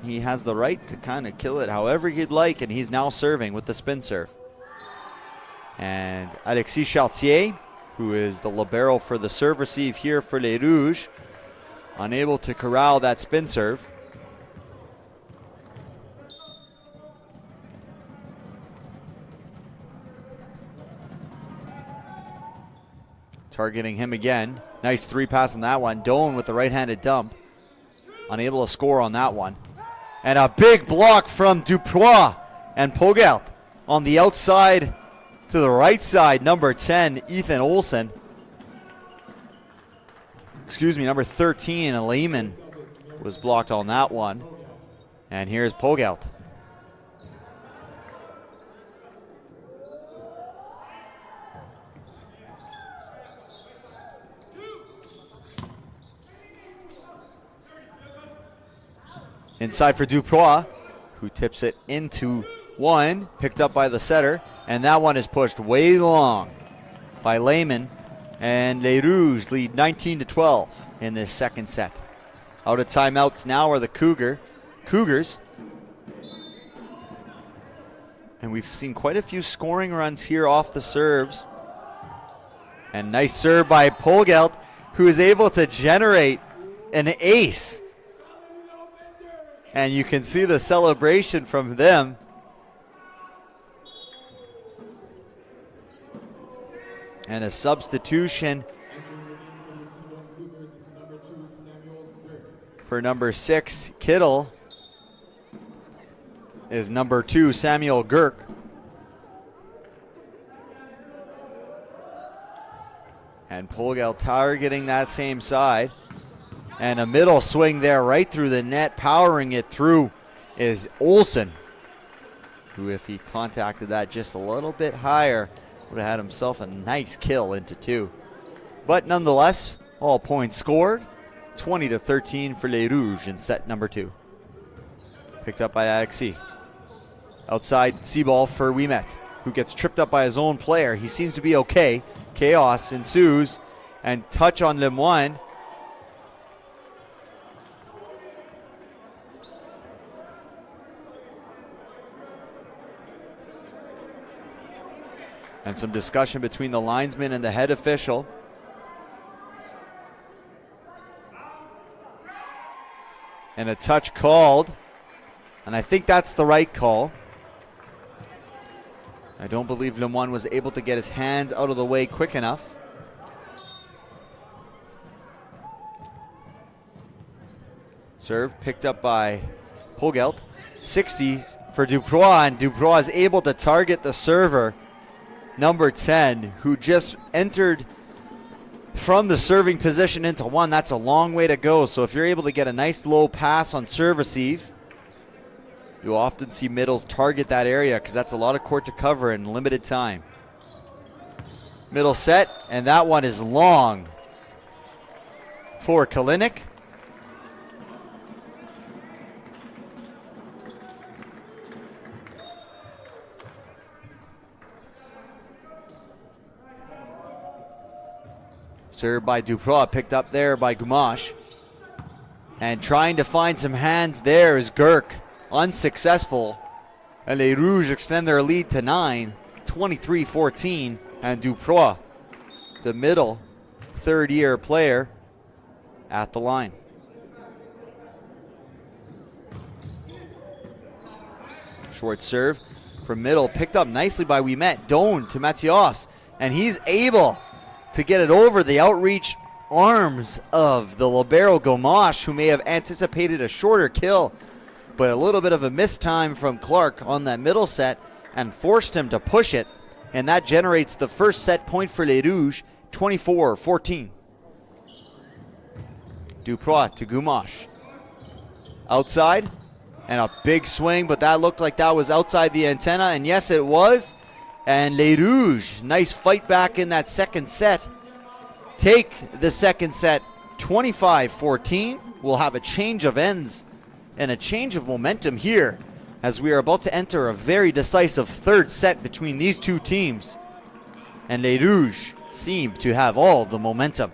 he has the right to kind of kill it however he'd like, and he's now serving with the spin serve. And Alexis Chartier, who is the libero for the serve receive here for Les Rouges, unable to corral that spin serve. Targeting him again. Nice three pass on that one. Doan with the right-handed dump. Unable to score on that one. And a big block from Duprois and Pogelt on the outside to the right side. Number 10, Ethan Olsen. Excuse me, number 13, Lehman was blocked on that one. And here's Pogelt. Inside for Duprois, who tips it into one, picked up by the setter, and that one is pushed way long by Lehman, and Les Rouges lead 19-12 in this second set. Out of timeouts now are the Cougars, and we've seen quite a few scoring runs here off the serves, and nice serve by Pogelt, who is able to generate an ace. And you can see the celebration from them. And a substitution for number 6, Kittle, is number 2, Samuel Girk. And Pogel targeting that same side. And a middle swing there right through the net. Powering it through is Olsen, who, if he contacted that just a little bit higher, would have had himself a nice kill into 2. But nonetheless, all points scored. 20-13 for Les Rouges in set number 2. Picked up by Alexis. Outside C-ball for Winnipeg, who gets tripped up by his own player. He seems to be okay. Chaos ensues, and touch on Lemoine. And some discussion between the linesman and the head official. And a touch called. And I think that's the right call. I don't believe Lemoine was able to get his hands out of the way quick enough. Serve picked up by Pogelt. 60 for Duprois, and Duprois is able to target the server, number 10, who just entered from the serving position into 1. That's a long way to go. So if you're able to get a nice low pass on serve receive, you'll often see middles target that area because that's a lot of court to cover in limited time. Middle set, and that one is long for Kalinick. Served by Duprois, picked up there by Gumash. And trying to find some hands there is Girk. Unsuccessful. And Les Rouges extend their lead to 9, 23-14. And Duprois, the middle third-year player, at the line. Short serve from middle, picked up nicely by Wimet. Doan to Matias, and he's able to get it over the outreach arms of the libero Gomash, who may have anticipated a shorter kill, but a little bit of a mistime from Clark on that middle set and forced him to push it, and that generates the first set point for Les Rouges, 24-14. Duprois to Gumash. Outside, and a big swing, but that looked like that was outside the antenna, and yes, it was. And Les Rouges, nice fight back in that second set. Take the second set 25-14. We'll have a change of ends and a change of momentum here as we are about to enter a very decisive third set between these two teams. And Les Rouges seem to have all the momentum.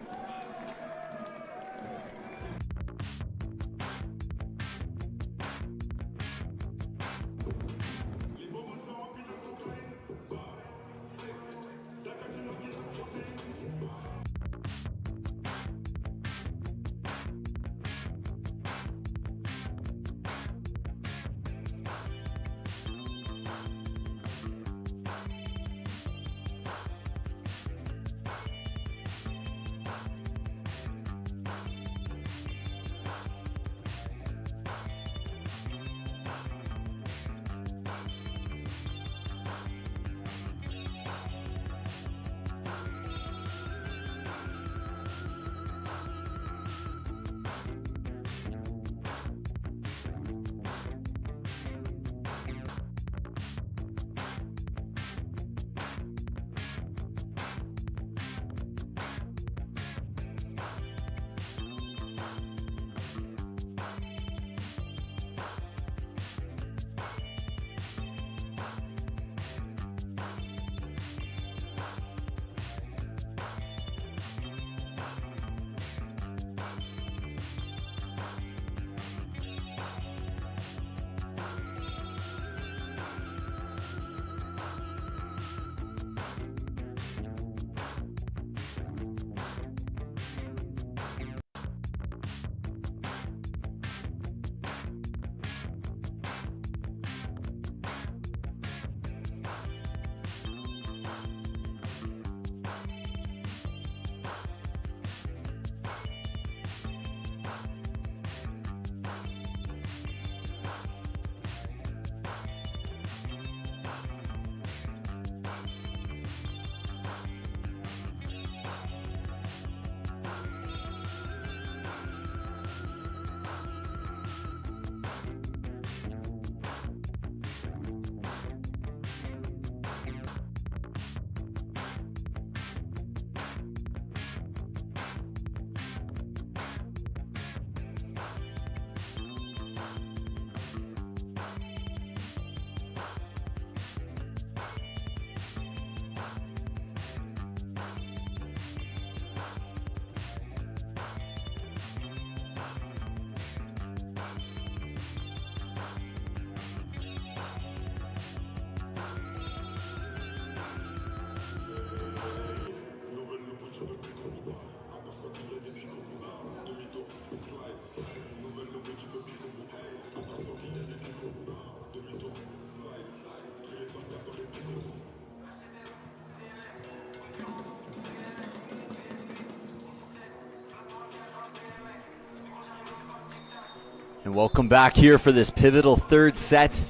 And welcome back here for this pivotal third set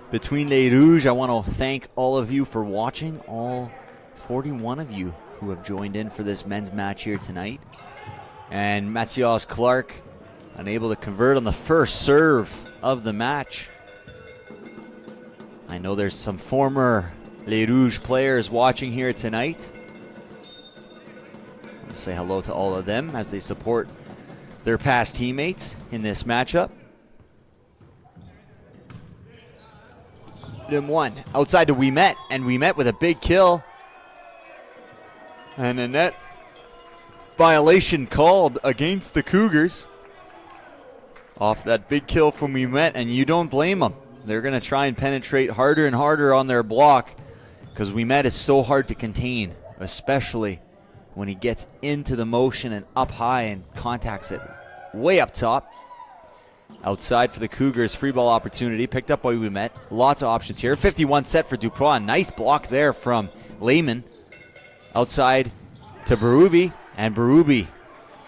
between Les Rouges. I want to thank all of you for watching, all 41 of you who have joined in for this men's match here tonight. And Matthias Clark unable to convert on the first serve of the match. I know there's some former Les Rouges players watching here tonight. I want to say hello to all of them as they support their past teammates in this matchup. One outside to Winnipeg, and Winnipeg with a big kill. And a net violation called against the Cougars off that big kill from Winnipeg, and you don't blame them. They're going to try and penetrate harder and harder on their block because Winnipeg is so hard to contain, especially when he gets into the motion and up high and contacts it way up top. Outside for the Cougars, free ball opportunity picked up by Winnipeg. Lots of options here. 51 set for Duprois. Nice block there from Lehman. Outside to Berube, and Berube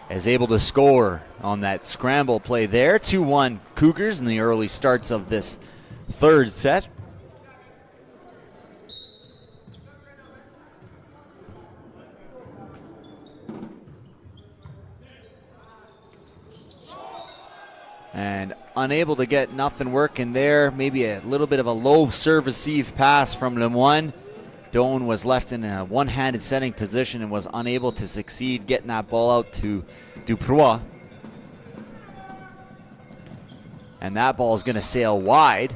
is able to score on that scramble play there. 2-1 Cougars in the early starts of this third set. And unable to get nothing working there. Maybe a little bit of a low serve receive pass from Lemoine. Doan was left in a one-handed setting position and was unable to succeed getting that ball out to Duprois. And that ball is going to sail wide.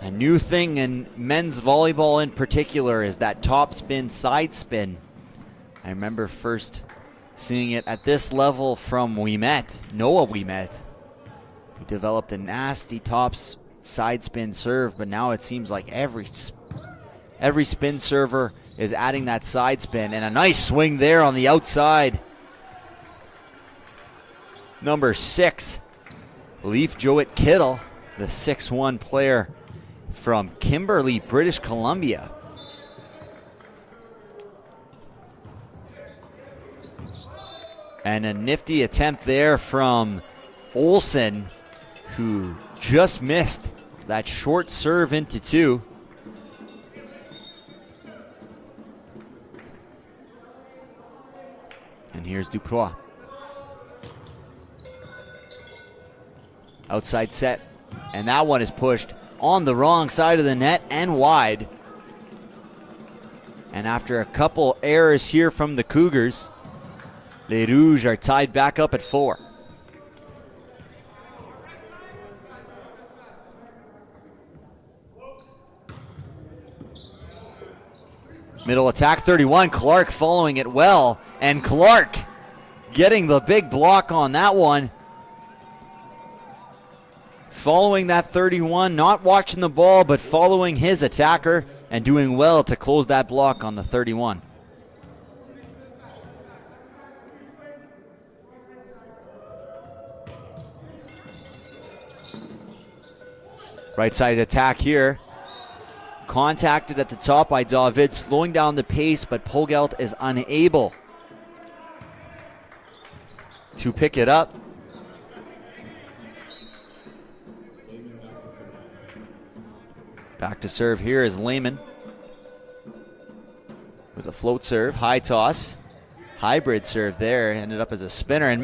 A new thing in men's volleyball in particular is that top spin, side spin. I remember first seeing it at this level from Noah Winnipeg, who developed a nasty top side spin serve, but now it seems like every spin server is adding that side spin, and a nice swing there on the outside. Number 6, Leaf Joet Kittle, the 6'1" player from Kimberley, British Columbia. And a nifty attempt there from Olsen, who just missed that short serve into 2. And here's Duprois. Outside set. And that one is pushed on the wrong side of the net and wide. And after a couple errors here from the Cougars, Les Rouges are tied back up at 4. Middle attack, 31. Clark following it well. And Clark getting the big block on that one. Following that 31, not watching the ball, but following his attacker and doing well to close that block on the 31. Right side attack here. Contacted at the top by David, slowing down the pace, but Pogelt is unable to pick it up. Back to serve here is Lehman with a float serve, high toss, hybrid serve there, ended up as a spinner, and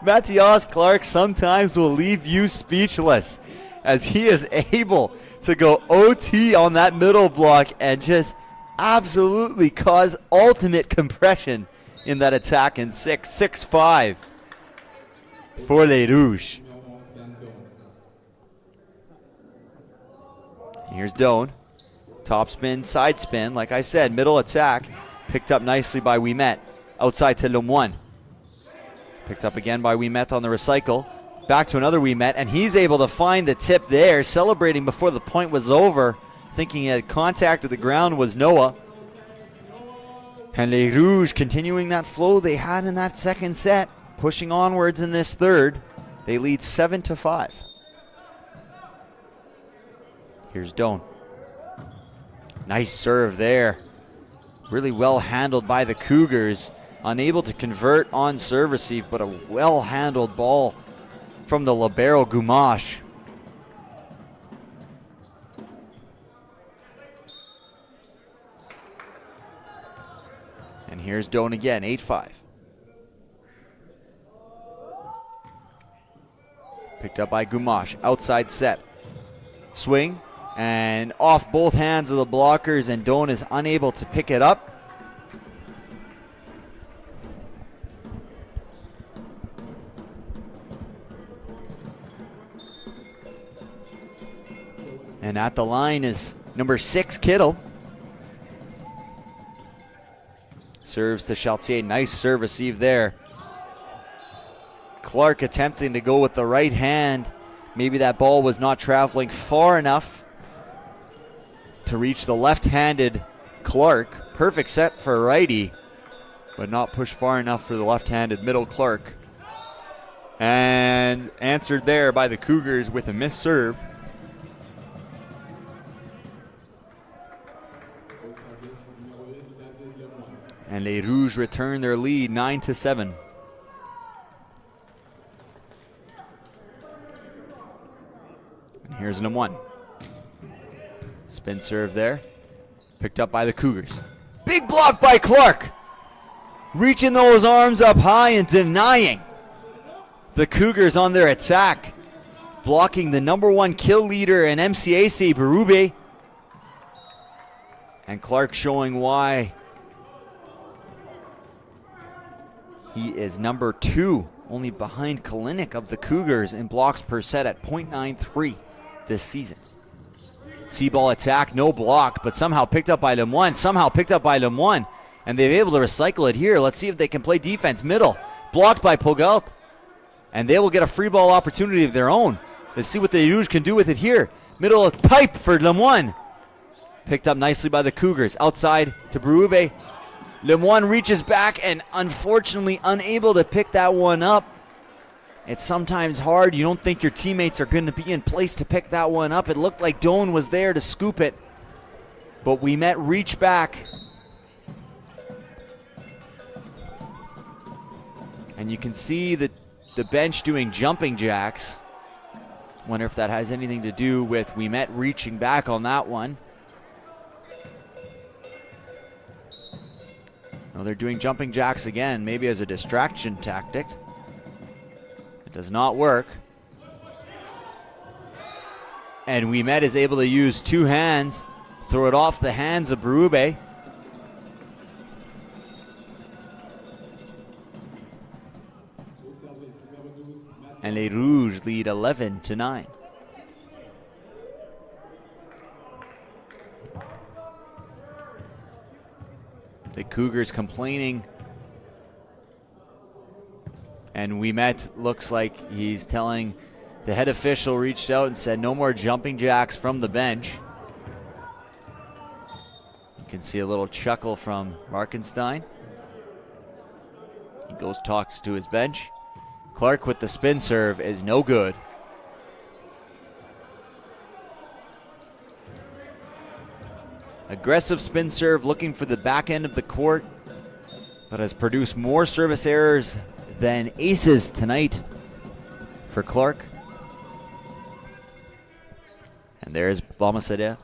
Matthias Clark sometimes will leave you speechless as he is able to go OT on that middle block and just absolutely cause ultimate compression in that attack in 6-5 for Les Rouges. Here's Doan. Top spin, side spin. Like I said, middle attack. Picked up nicely by Ouimet. Outside to Lemoine. Picked up again by Ouimet on the recycle. Back to another Ouimet, and he's able to find the tip there, celebrating before the point was over. Thinking he had contact with the ground was Noah. And Les Rouges continuing that flow they had in that second set. Pushing onwards in this third. They lead 7-5. Here's Doan. Nice serve there. Really well handled by the Cougars. Unable to convert on serve receive, but a well handled ball from the libero Gumash. And here's Doan again, 8-5. Picked up by Gumash, outside set. Swing. And off both hands of the blockers, and Doan is unable to pick it up. And at the line is number 6, Kittle. Serves to Chaltier. Nice serve receive there. Clark attempting to go with the right hand. Maybe that ball was not traveling far enough to reach the left-handed Clark. Perfect set for righty, but not pushed far enough for the left-handed middle Clark. And answered there by the Cougars with a missed serve. And Les Rouges return their lead 9-7. And here's number 1. Spin serve there. Picked up by the Cougars. Big block by Clark. reaching those arms up high and denying the Cougars on their attack. Blocking the number 1 kill leader in MCAC, Berube. And Clark showing why he is number 2, only behind Kalinick of the Cougars in blocks per set at .93 this season. C-ball attack, no block, but somehow picked up by Lemoine. And they're able to recycle it here. Let's see if they can play defense. Middle, blocked by Pogalt. And they will get a free ball opportunity of their own. Let's see what the Rouges can do with it here. Middle of pipe for Lemoine. Picked up nicely by the Cougars. Outside to Berube. Lemoine reaches back and unfortunately unable to pick that one up. It's sometimes hard. You don't think your teammates are going to be in place to pick that one up. It looked like Doan was there to scoop it. But we met reach back. And you can see the bench doing jumping jacks. Wonder if that has anything to do with we met reaching back on that one. No, they're doing jumping jacks again, maybe as a distraction tactic. It does not work. And Ouimet is able to use 2 hands, throw it off the hands of Berube. And les Rouges lead 11-9. The Cougars complaining. And Ouimet looks like he's telling the head official, reached out and said no more jumping jacks from the bench. You can see a little chuckle from Markenstein. He goes, talks to his bench. Clark with the spin serve is no good. Aggressive spin serve looking for the back end of the court, but has produced more service errors than aces tonight for Clark. And there's Balmaceda.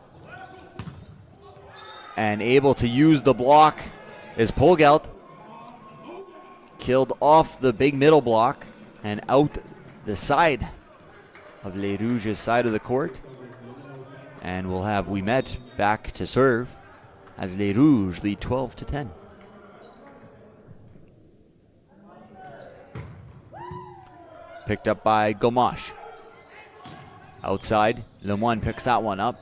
And able to use the block is Polgelt. Killed off the big middle block and out the side of Les Rouges' side of the court. And we'll have Ouimet back to serve as Les Rouges lead 12-10. Picked up by Gomash. Outside, Lemoine picks that one up.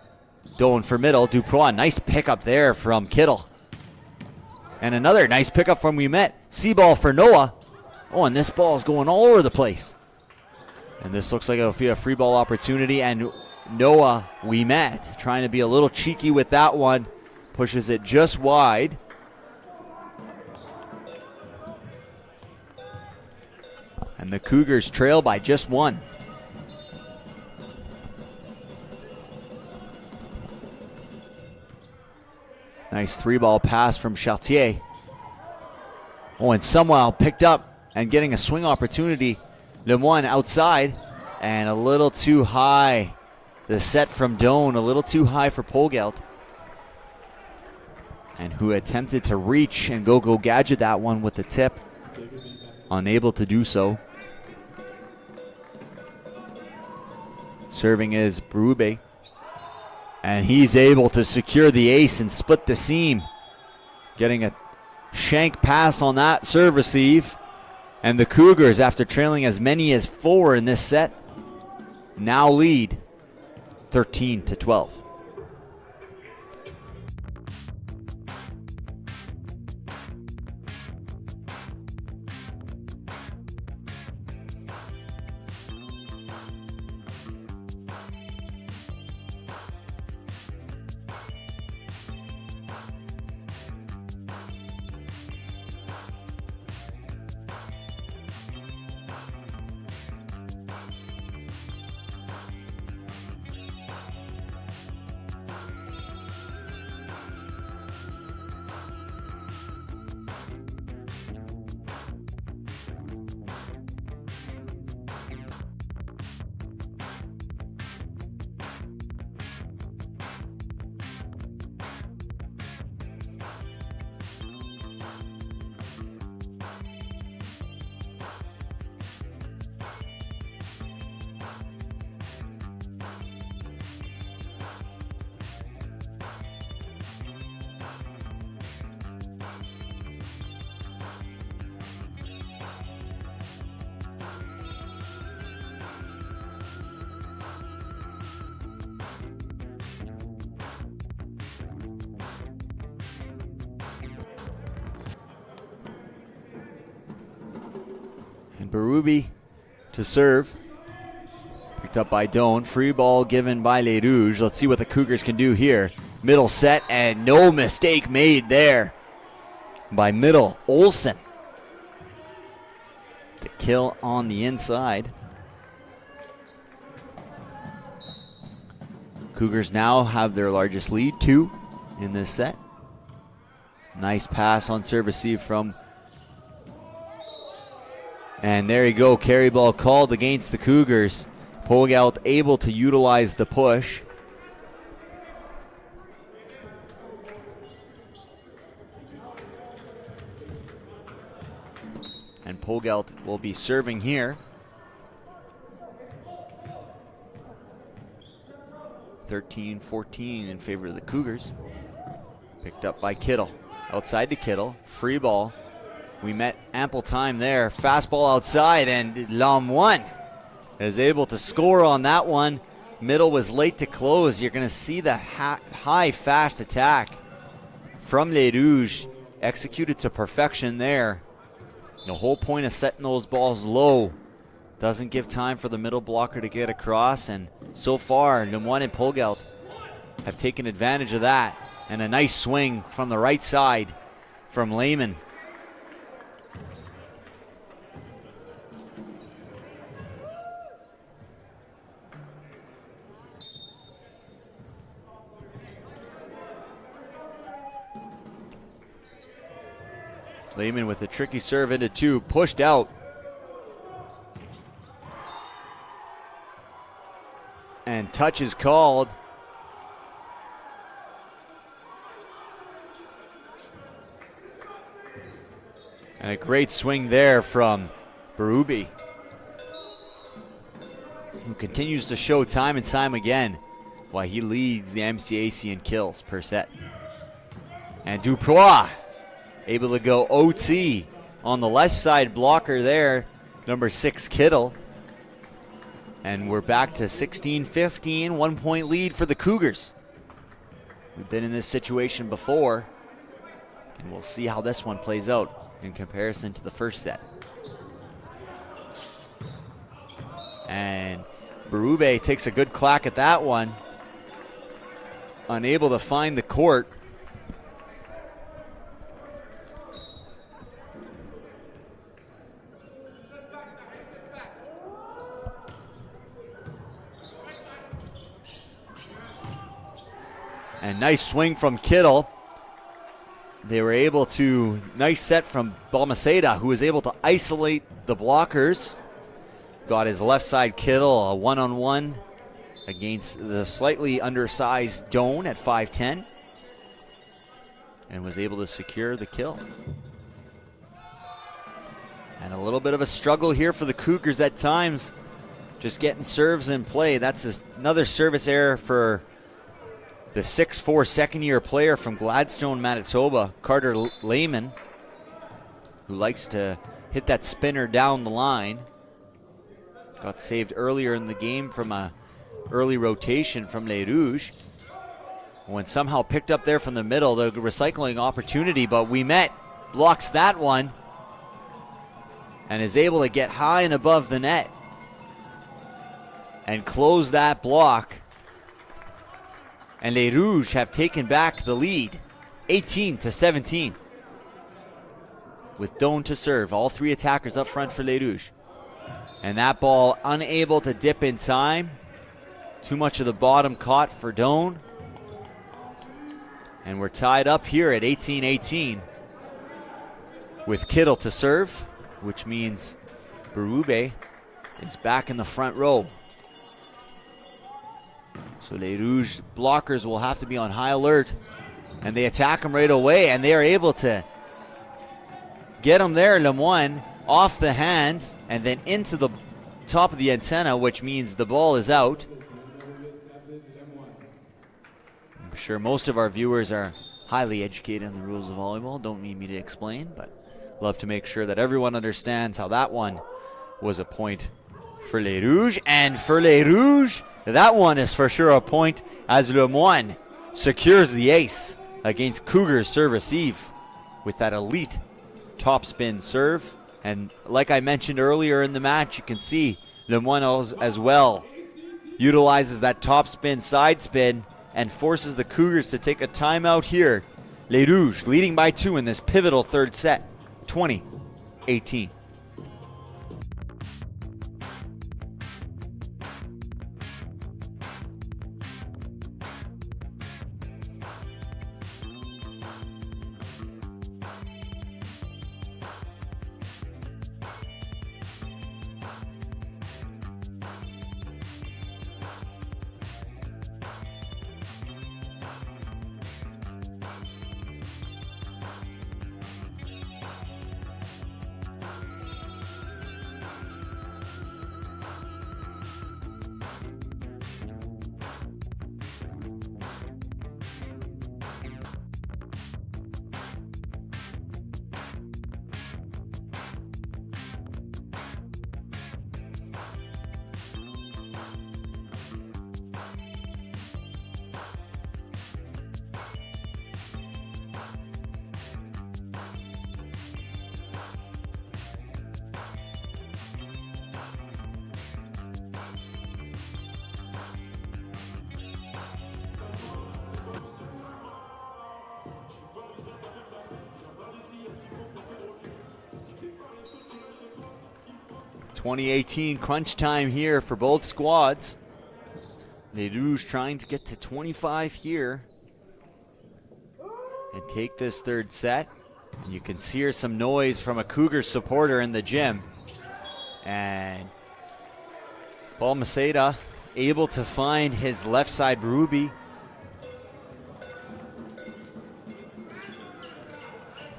Doan for middle, Duprois, nice pickup there from Kittle. And another nice pickup from Ouimet. C-ball for Noah. Oh, and this ball is going all over the place. And this looks like it'll be a free ball opportunity, and Noah Ouimet trying to be a little cheeky with that one. Pushes it just wide. And the Cougars trail by just 1. Nice 3-ball pass from Chartier. Oh, and somehow picked up and getting a swing opportunity. Lemoine outside and a little too high. The set from Doan, a little too high for Polgelt. And who attempted to reach and go gadget that one with the tip. Unable to do so. Serving is Berube. And he's able to secure the ace and split the seam. Getting a shank pass on that serve receive. And the Cougars, after trailing as many as 4 in this set, now lead 13-12. Berube to serve. Picked up by Doan. Free ball given by Les Rouges. Let's see what the Cougars can do here. Middle set, and no mistake made there by middle Olsen. The kill on the inside. Cougars now have their largest lead, 2 in this set. Nice pass on serve receive from. And there you go, carry ball called against the Cougars. Pogelt able to utilize the push. And Pogelt will be serving here. 13-14 in favor of the Cougars. Picked up by Kittle. Outside to Kittle. Free ball. We met ample time there. Fastball outside, and L'Homme is able to score on that one. Middle was late to close. You're going to see the high, fast attack from Les Rouges. Executed to perfection there. The whole point of setting those balls low. Doesn't give time for the middle blocker to get across, and so far, Lemoine and Pogelt have taken advantage of that. And a nice swing from the right side from Lehman. Lehman with a tricky serve into 2, pushed out. And touch is called. And a great swing there from Berube, who continues to show time and time again why he leads the MCAC in kills per set. And Dupois able to go OT on the left side blocker there, number 6 Kittle. And we're back to 16-15, 1 point lead for the Cougars. We've been in this situation before, and we'll see how this one plays out in comparison to the first set. And Berube takes a good clack at that one. Unable to find the court. And nice swing from Kittle. They were able to, nice set from Balmaceda, who was able to isolate the blockers. Got his left side Kittle, a one-on-one against the slightly undersized Doan at 5'10", and was able to secure the kill. And a little bit of a struggle here for the Cougars at times, just getting serves in play. That's another service error for the 6'4" second-year player from Gladstone, Manitoba, Carter Lehman, who likes to hit that spinner down the line. Got saved earlier in the game from a early rotation from Les Rouges. When somehow picked up there from the middle, the recycling opportunity, but Winnipeg blocks that one and is able to get high and above the net and close that block. And Les Rouges have taken back the lead, 18-17. With Doan to serve, all 3 attackers up front for Les Rouges. And that ball unable to dip in time. Too much of the bottom caught for Doan. And we're tied up here at 18-18 with Kittle to serve, which means Berube is back in the front row. So Les Rouges blockers will have to be on high alert, and they attack him right away, and they are able to get him there, Lemoine, off the hands, and then into the top of the antenna, which means the ball is out. I'm sure most of our viewers are highly educated in the rules of volleyball. Don't need me to explain, but love to make sure that everyone understands how that one was a point for Les Rouges. And for Les Rouges, that one is for sure a point as Lemoine secures the ace against Cougars serve receive with that elite topspin serve. And like I mentioned earlier in the match, you can see Lemoine as well utilizes that top spin, side spin, and forces the Cougars to take a timeout here. Les Rouges leading by 2 in this pivotal third set, 20-18. .2018 crunch time here for both squads. Les Rouges trying to get to 25 here and take this third set. And you can hear some noise from a Cougars supporter in the gym. And Paul Maceda able to find his left side Ruby.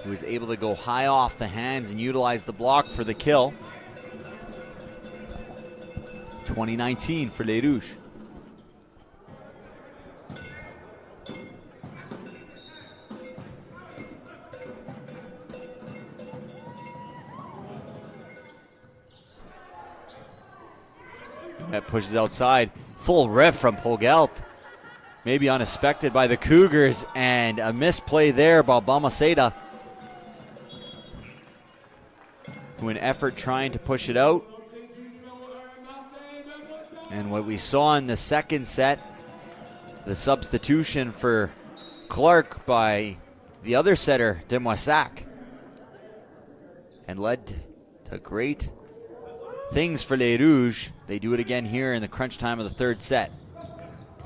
He was able to go high off the hands and utilize the block for the kill. 2019 for Les Rouges. That pushes outside. Full rip from Pogelt. Maybe unexpected by the Cougars, and a misplay there by Balmaceda, who in effort trying to push it out. And what we saw in the second set, the substitution for Clark by the other setter, Demoissac, and led to great things for Les Rouges. They do it again here in the crunch time of the third set.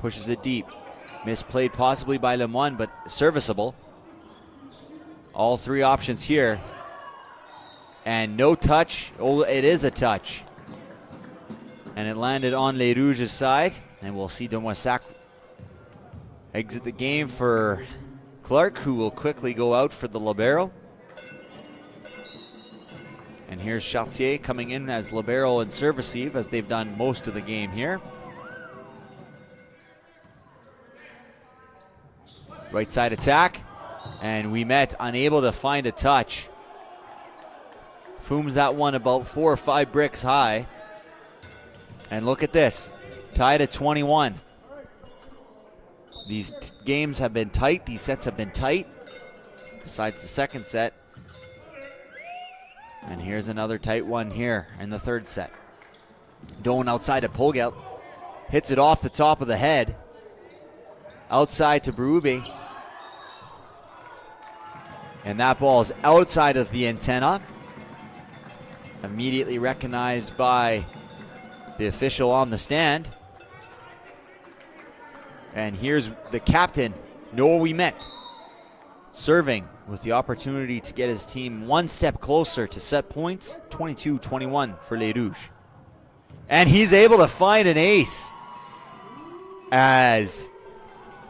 Pushes it deep. Misplayed possibly by Lemoine, but serviceable. All three options here. And no touch. Oh, it is a touch. And it landed on Les Rouges' side. And we'll see Demoissac exit the game for Clark, who will quickly go out for the libero. And here's Chartier coming in as libero and serve receive, as they've done most of the game here. Right side attack, and Ouimet unable to find a touch. Fooms that one about 4 or 5 bricks high. And look at this, tied at 21. These games have been tight, these sets have been tight, besides the second set. And here's another tight one here in the third set. Doan outside of Pogelt, hits it off the top of the head. Outside to Berube. And that ball is outside of the antenna. Immediately recognized by the official on the stand. And here's the captain, Noah Ouimet, serving with the opportunity to get his team one step closer to set points. 22-21 for Les Rouges. And he's able to find an ace as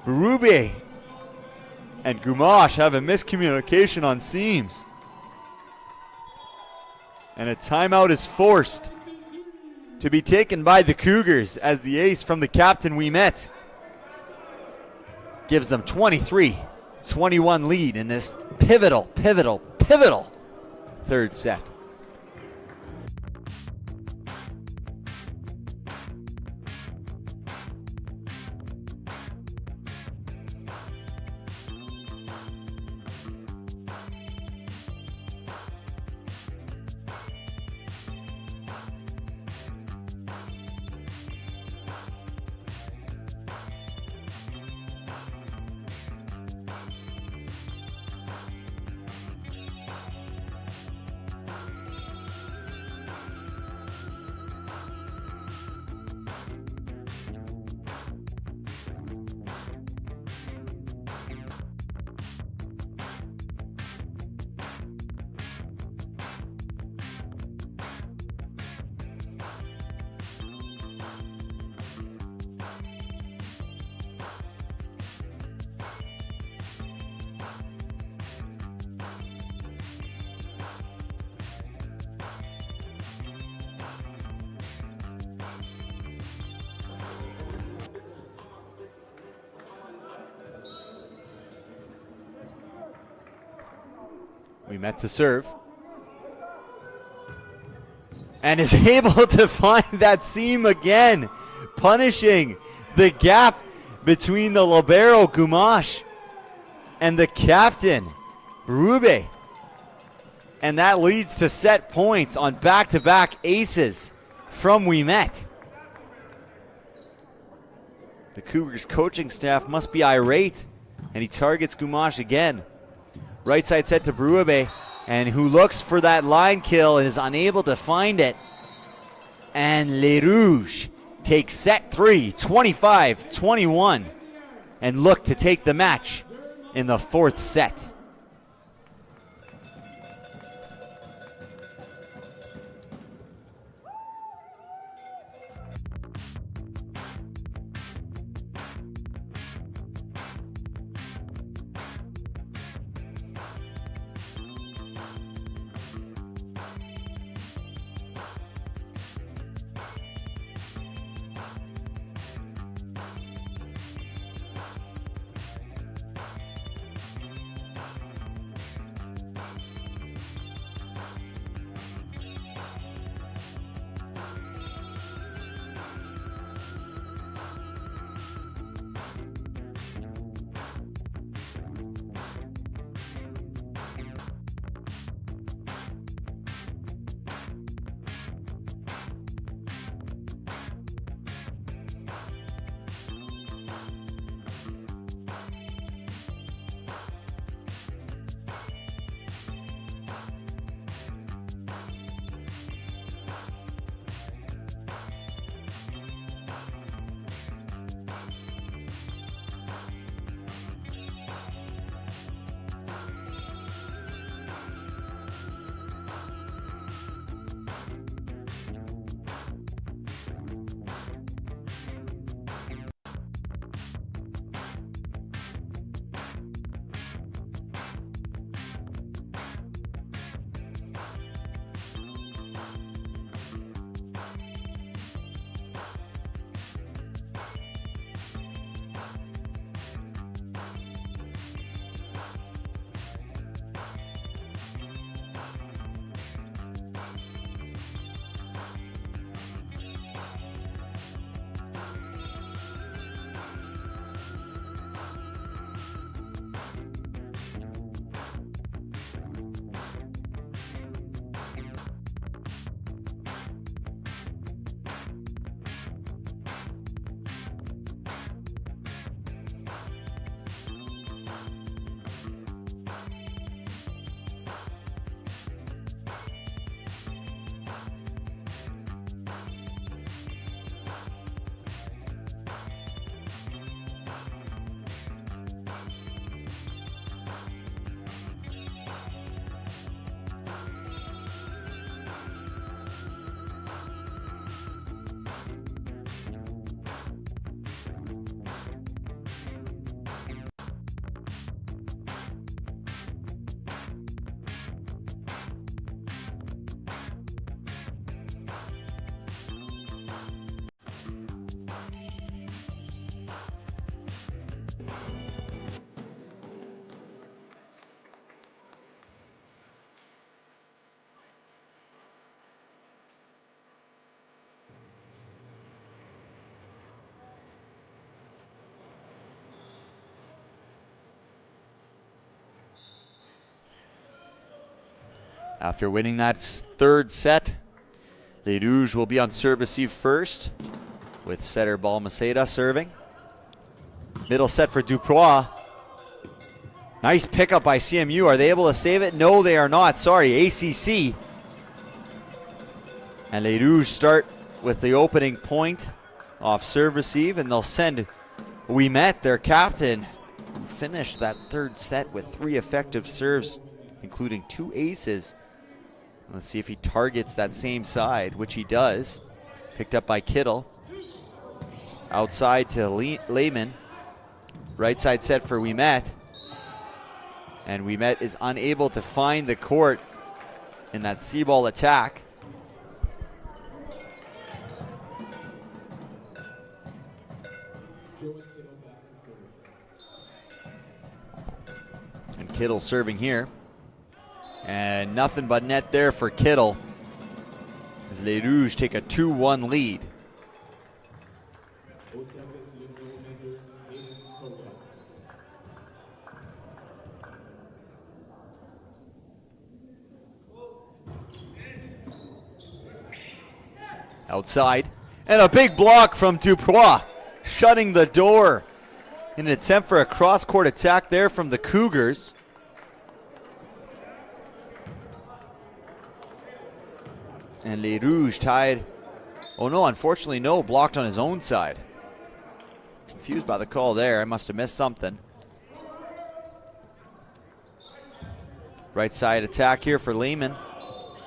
Berube and Gumash have a miscommunication on seams. And a timeout is forced to be taken by the Cougars as the ace from the captain Ouimet gives them 23-21 lead in this pivotal third set. Ouimet to serve. And is able to find that seam again, punishing the gap between the libero Gumash and the captain Rube. And that leads to set points on back-to-back aces from Ouimet. The Cougars coaching staff must be irate, and he targets Gumash again. Right side set to Berube, and who looks for that line kill and is unable to find it. And Les Rouges take set 3, 25-21, and look to take the match in the fourth set. After winning that third set, Les Rouges will be on serve receive first, with setter Balmaceda serving. Middle set for Dupois. Nice pickup by CMU. Are they able to save it? No, they are not. Sorry, ACC. And Les Rouges start with the opening point off serve receive, and they'll send Ouimet, their captain, who finished that third set with 3 effective serves, including 2 aces. Let's see if he targets that same side, which he does. Picked up by Kittle. Outside to Lehman. Right side set for Ouimet. And Ouimet is unable to find the court in that C-ball attack. And Kittle serving here. And nothing but net there for Kittle as Les Rouges take a 2-1 lead. Au service, le numéro 22, Hayden Cougars. Outside, and a big block from Duprois, shutting the door in an attempt for a cross-court attack there from the Cougars. And Les Rouges tied. Oh no, unfortunately no, blocked on his own side. Confused by the call there, I must have missed something. Right side attack here for Lehman,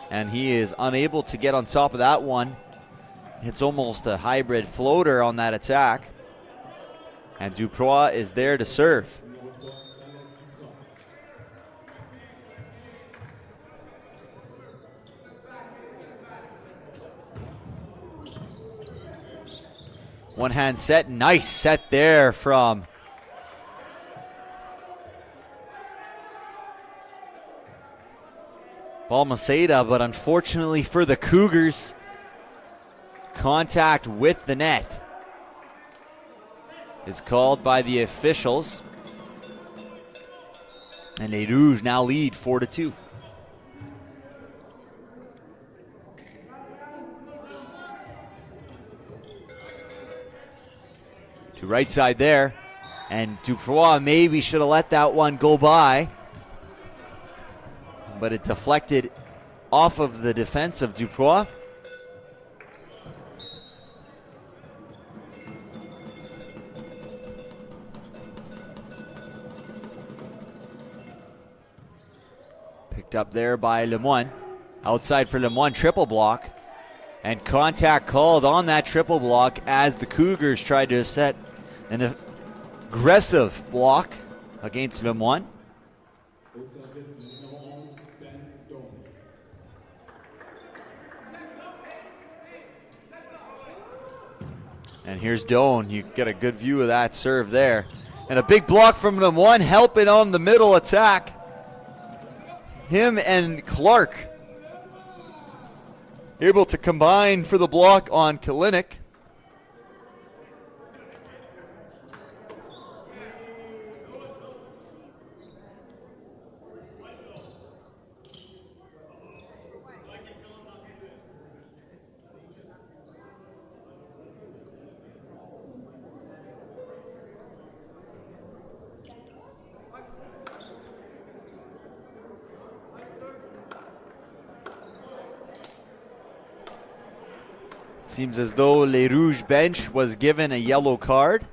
and he is unable to get on top of that one. It's almost a hybrid floater on that attack. And Duprois is there to serve. One hand set, nice set there from Balmaceda, but unfortunately for the Cougars, contact with the net is called by the officials. And Les Rouges now lead 4-2. To right side there, and Duprois maybe should have let that one go by, but it deflected off of the defense of Duprois. Picked up there by Lemoine. Outside for Lemoine, triple block. And contact called on that triple block as the Cougars tried to set an aggressive block against Lemoine. And here's Doan. You get a good view of that serve there. And a big block from Lemoine helping on the middle attack. Him and Clark able to combine for the block on Kalinick. Seems as though Les Rouges bench was given a yellow card.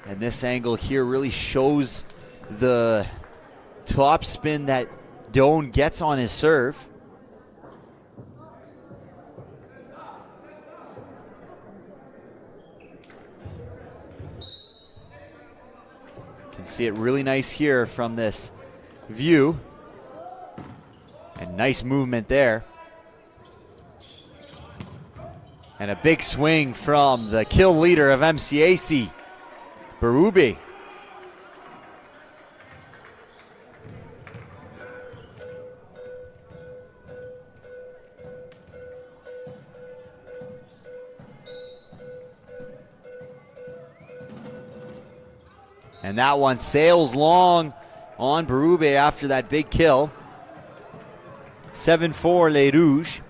And this angle here really shows the top spin that Doan gets on his serve. You can see it really nice here from this view. And nice movement there. And a big swing from the kill leader of MCAC, Berube. And that one sails long on Berube after that big kill. 7-4 Les Rouges.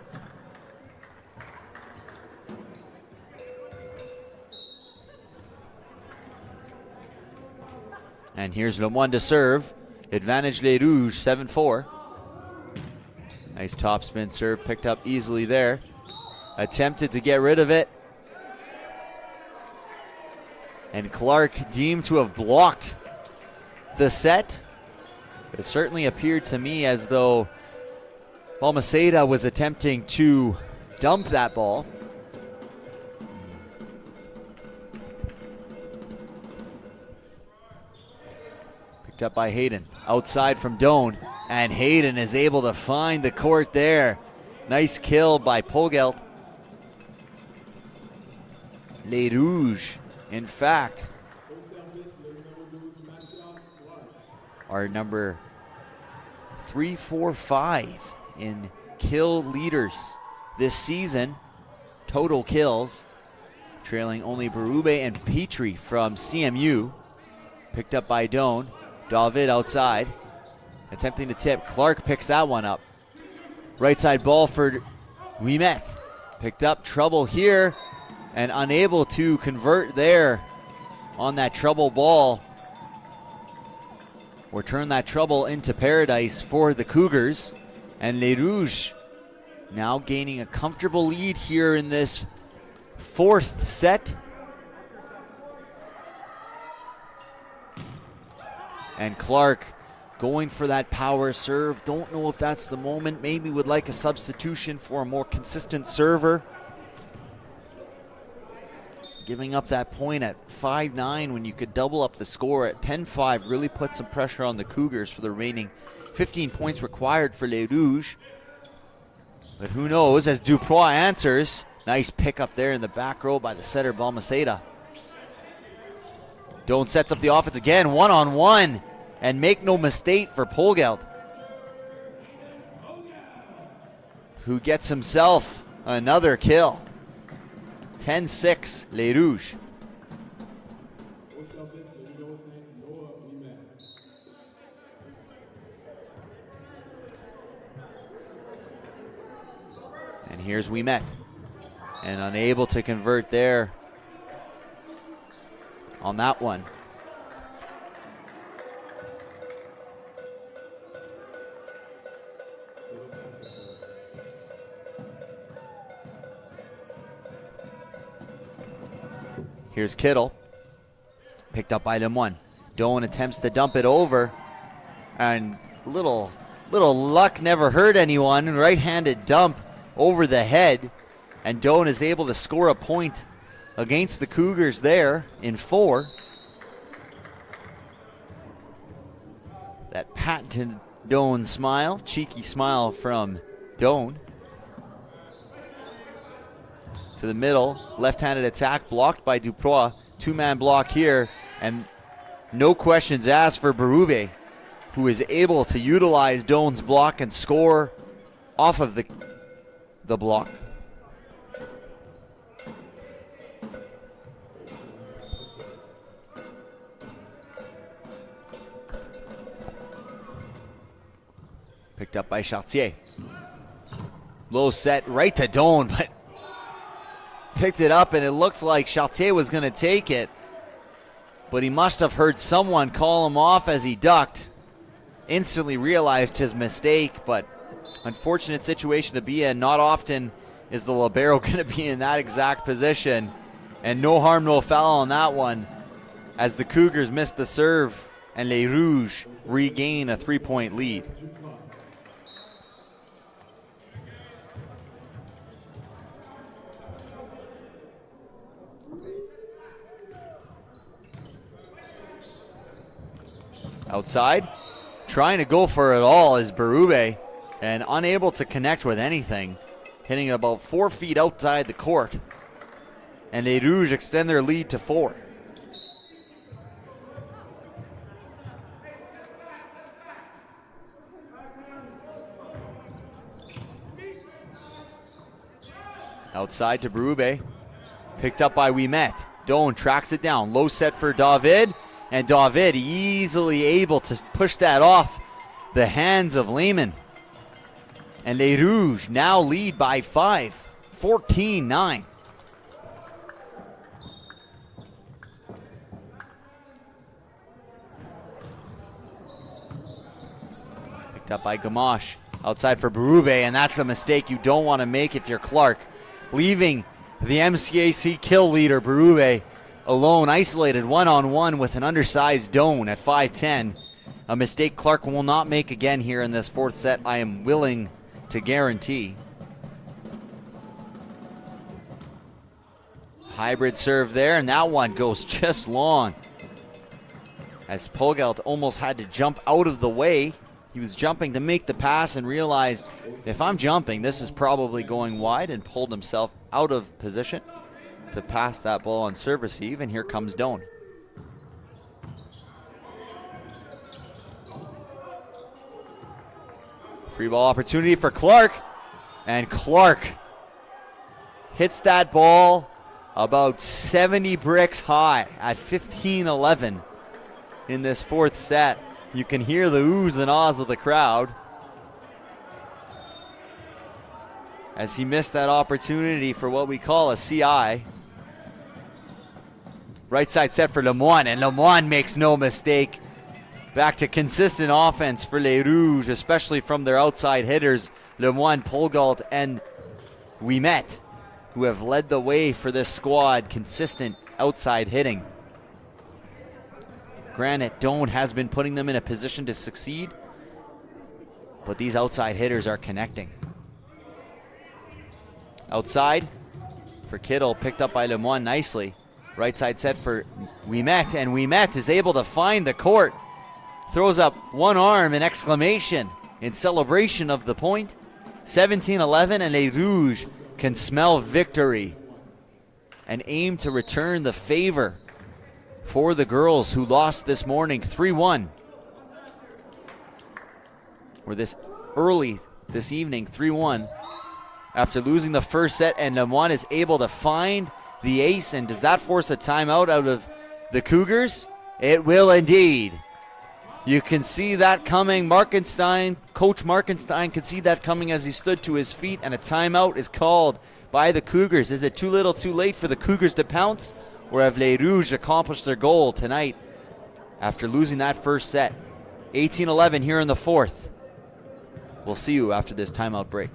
And here's Lemoine to serve. Advantage Les Rouges, 7-4. Nice topspin serve, picked up easily there. Attempted to get rid of it. And Clark deemed to have blocked the set. But it certainly appeared to me as though Balmaceda was attempting to dump that ball. Picked up by Hayden. Outside from Doan. And Hayden is able to find the court there. Nice kill by Pogelt. Les Rouges, in fact, are number 3, 4, 5 in kill leaders this season. Total kills, trailing only Berube and Petrie from CMU. Picked up by Doan. David outside, attempting to tip. Clark picks that one up. Right side ball for Ouimet. Picked up, trouble here, and unable to convert there on that trouble ball, or turn that trouble into paradise for the Cougars. And Les Rouges now gaining a comfortable lead here in this fourth set. And Clark going for that power serve. Don't know if that's the moment. Maybe would like a substitution for a more consistent server. Giving up that point at 5-9 when you could double up the score at 10-5 really puts some pressure on the Cougars for the remaining 15 points required for Les Rouges. But who knows as Duprois answers. Nice pick up there in the back row by the setter Balmaceda. Doan sets up the offense again, one-on-one, and make no mistake for Polgeld, who gets himself another kill. 10-6, Les Rouges. And here's Ouimet, and unable to convert there on that one. Here's Kittle, picked up by Lemoine. Doan attempts to dump it over, and little luck never hurt anyone. Right-handed dump over the head, and Doan is able to score a point against the Cougars there in 4. That patented Doan smile, cheeky smile from Doan. To the middle, left-handed attack blocked by Duprois. Two-man block here, and no questions asked for Berube, who is able to utilize Doan's block and score off of the block. Picked up by Chartier. Low set right to Doan, but picked it up, and it looks like Chartier was going to take it, but he must have heard someone call him off as he ducked. Instantly realized his mistake, but unfortunate situation to be in. Not often is the libero going to be in that exact position, and no harm, no foul on that one, as the Cougars missed the serve and Les Rouges regain a 3-point lead. Outside, trying to go for it all is Berube, and unable to connect with anything, hitting it about 4 feet outside the court. And Les Rouges extend their lead to 4. Outside to Berube, picked up by Ouimet. Doan tracks it down, low set for David. And David easily able to push that off the hands of Lehman. And Les Rouges now lead by 5, 14-9. Picked up by Gamache. Outside for Berube, and that's a mistake you don't want to make if you're Clark. Leaving the MCAC kill leader, Berube, alone, isolated one-on-one with an undersized Doan at 5'10". A mistake Clark will not make again here in this fourth set, I am willing to guarantee. Hybrid serve there, and that one goes just long, as Polgeld almost had to jump out of the way. He was jumping to make the pass and realized, if I'm jumping, this is probably going wide, and pulled himself out of position to pass that ball on serve receive, and here comes Doan. Free ball opportunity for Clark. And Clark hits that ball about 70 bricks high at 15-11 in this fourth set. You can hear the oohs and ahs of the crowd as he missed that opportunity for what we call a CI. Right side set for Lemoine, and Lemoine makes no mistake. Back to consistent offense for Les Rouges, especially from their outside hitters, Lemoine, Polgalt, and Winnipeg, who have led the way for this squad. Consistent outside hitting. Granted, Doan has been putting them in a position to succeed, but these outside hitters are connecting. Outside for Kittle, picked up by Lemoine nicely. Right side set for Winnipeg, and Winnipeg is able to find the court. Throws up one arm in exclamation in celebration of the point. 17-11, and Les Rouges can smell victory and aim to return the favor for the girls who lost this morning 3-1. Or this evening, 3-1. After losing the first set, and Lemoine is able to find the ace. And does that force a timeout out of the Cougars? It will indeed. You can see that coming. Coach Markenstein could see that coming as he stood to his feet, and a timeout is called by the Cougars. Is it too little too late for the Cougars to pounce, or have Les Rouges accomplished their goal tonight after losing that first set? 18-11 here in the fourth. We'll see you after this timeout break.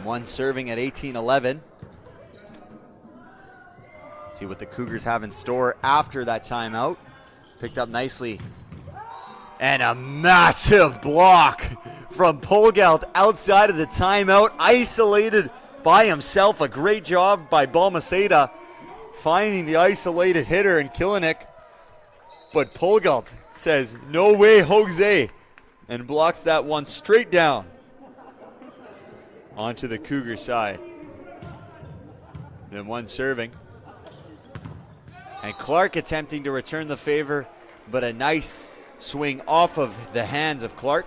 One serving at 18-11. See what the Cougars have in store after that timeout. Picked up nicely. And a massive block from Polgalt outside of the timeout. Isolated by himself. A great job by Balmaceda finding the isolated hitter in Kilinik. But Polgalt says, no way, Jose, and blocks that one straight down onto the Cougar side. Then one serving. And Clark attempting to return the favor, but a nice swing off of the hands of Clark.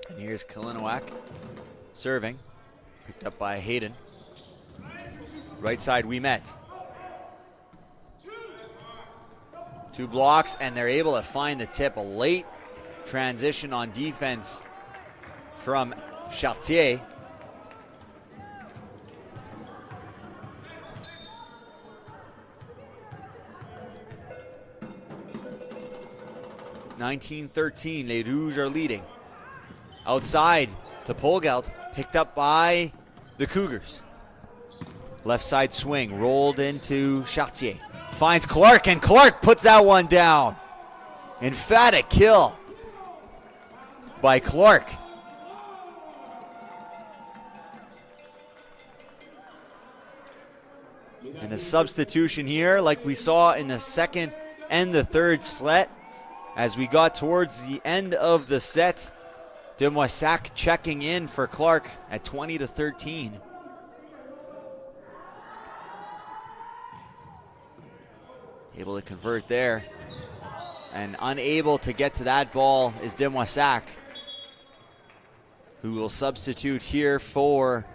And here's Kalinowak serving. Picked up by Hayden. Right side, we met. Two blocks, and they're able to find the tip. A late transition on defense from Chartier. (19-13), Les Rouges are leading. Outside to Polgalt, picked up by the Cougars. Left side swing, rolled into Chartier. Finds Clark, and Clark puts that one down. Emphatic kill by Clark. And a substitution here like we saw in the second and the third set. As we got towards the end of the set, Demoissac checking in for Clark at 20-13. able to convert there. And unable to get to that ball is Demoissac, who will substitute here for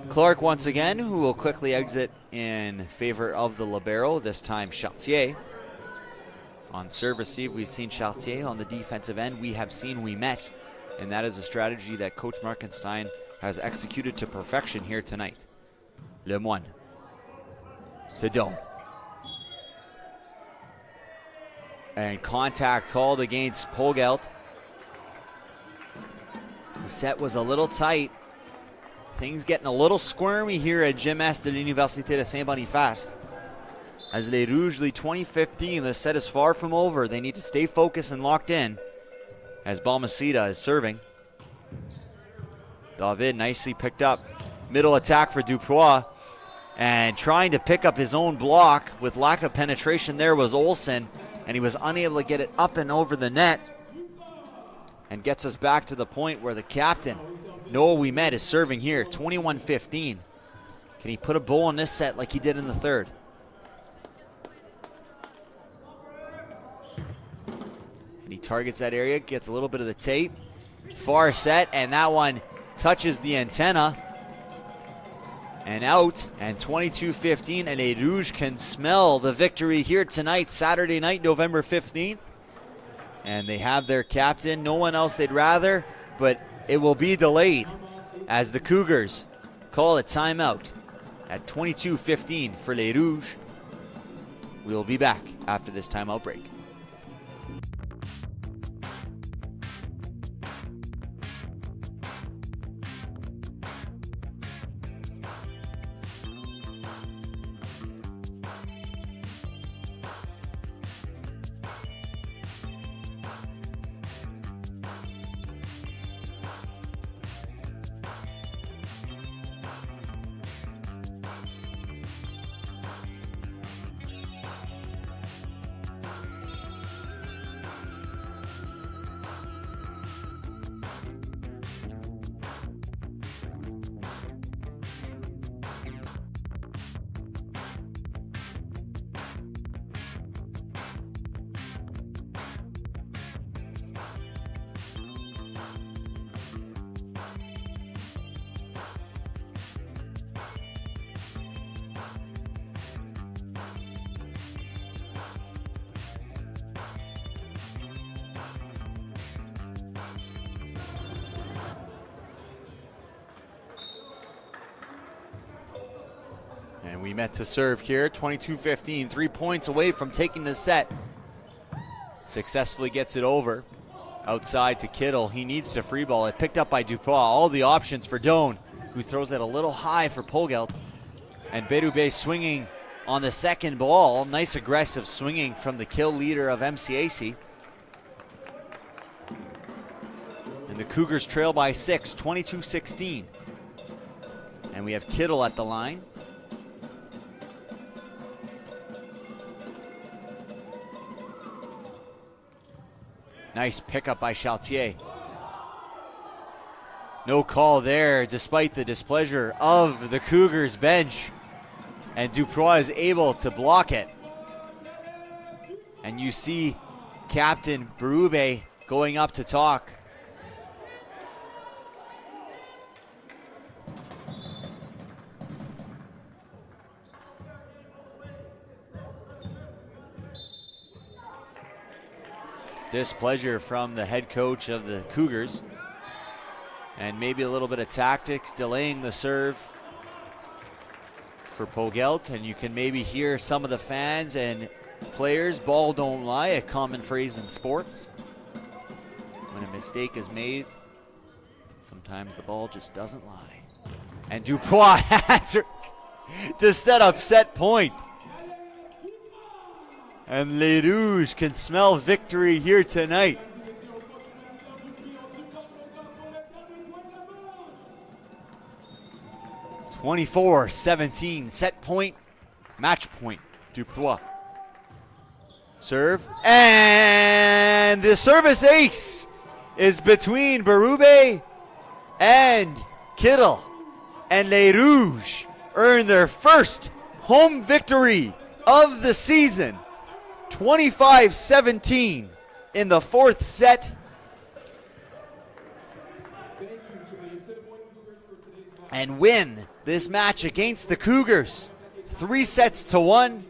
Clark once again, who will quickly exit in favor of the libero, this time Chartier. On serve receive, we've seen Chartier. On the defensive end, we have seen Ouimet. And that is a strategy that Coach Markenstein has executed to perfection here tonight. Lemoine to Dome. And contact called against Pogelt. The set was a little tight. Things getting a little squirmy here at Gym Est de l'Université de Saint-Boniface. As Les Rouges lead 20-15, the set is far from over. They need to stay focused and locked in as Balmaceda is serving. David nicely picked up. Middle attack for Dupois. And trying to pick up his own block with lack of penetration there was Olsen. And he was unable to get it up and over the net. And gets us back to the point where the captain, Noah Ouimet, is serving here, 21-15. Can he put a bow on this set like he did in the third? And he targets that area, gets a little bit of the tape. Far set, and that one touches the antenna. And out, and 22-15, and Les Rouges can smell the victory here tonight, Saturday night, November 15th. And they have their captain, no one else they'd rather, but it will be delayed as the Cougars call a timeout at 22-15 for Les Rouges. We'll be back after this timeout break. And Ouimet to serve here, 22-15, 3 points away from taking the set. Successfully gets it over. Outside to Kittle, he needs to free ball it, picked up by Dupois. All the options for Doan, who throws it a little high for Pogelt. And Berube swinging on the second ball. Nice aggressive swinging from the kill leader of MCAC. And the Cougars trail by 6, 22-16. And we have Kittle at the line. Nice pickup by Chartier. No call there despite the displeasure of the Cougars bench. And Dupois is able to block it. And you see Captain Berube going up to talk. Displeasure from the head coach of the Cougars. And maybe a little bit of tactics, delaying the serve for Pogelt. And you can maybe hear some of the fans and players, ball don't lie, a common phrase in sports. When a mistake is made, sometimes the ball just doesn't lie. And Dupois answers to set up set point. And Les Rouges can smell victory here tonight. (24-17) set point, match point. Dupois. Serve, and the service ace is between Berube and Kittle. And Les Rouges earn their first home victory of the season 25-17 in the fourth set. And win this match against the Cougars 3-1.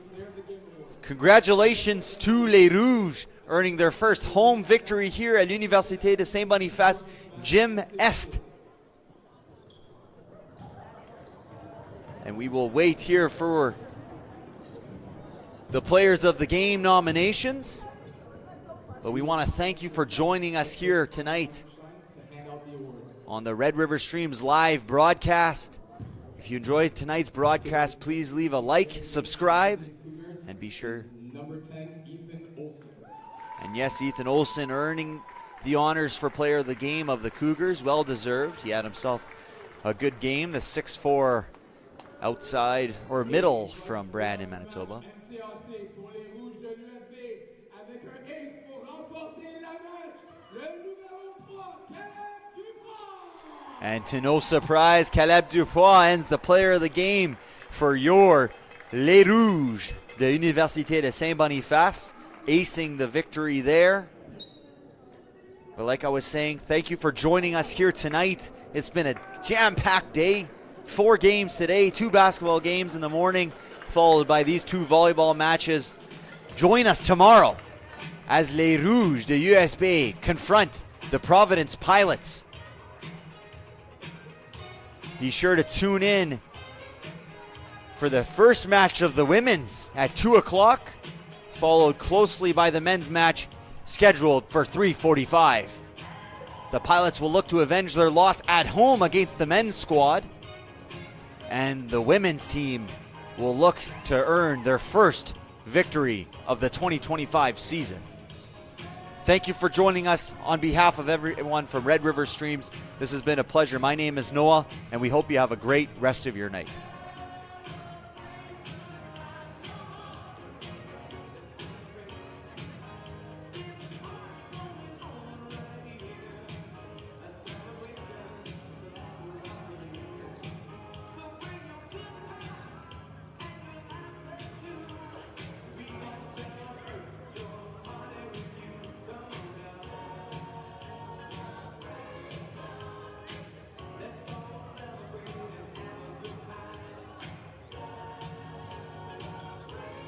Congratulations to Les Rouges, earning their first home victory here at Université de Saint-Boniface, Gym Est. And we will wait here for the Players of the Game nominations. But we want to thank you for joining us here tonight on the Red River Streams live broadcast. If you enjoyed tonight's broadcast, please leave a like, subscribe, and be sure. And yes, Ethan Olsen earning the honors for Player of the Game of the Cougars. Well deserved. He had himself a good game. The 6'4" outside or middle from Brandon, Manitoba. And to no surprise, Caleb Dupois ends the Player of the Game for your Les Rouges de Université de Saint-Boniface, acing the victory there. But like I was saying, thank you for joining us here tonight. It's been a jam-packed day. 4 games today, 2 basketball games in the morning, followed by these 2 volleyball matches. Join us tomorrow as Les Rouges de USB confront the Providence Pilots. Be sure to tune in for the first match of the women's at 2 o'clock, followed closely by the men's match scheduled for 3:45. The Pilots will look to avenge their loss at home against the men's squad, and the women's team will look to earn their first victory of the 2025 season. Thank you for joining us on behalf of everyone from Red River Streams. This has been a pleasure. My name is Noah, and we hope you have a great rest of your night.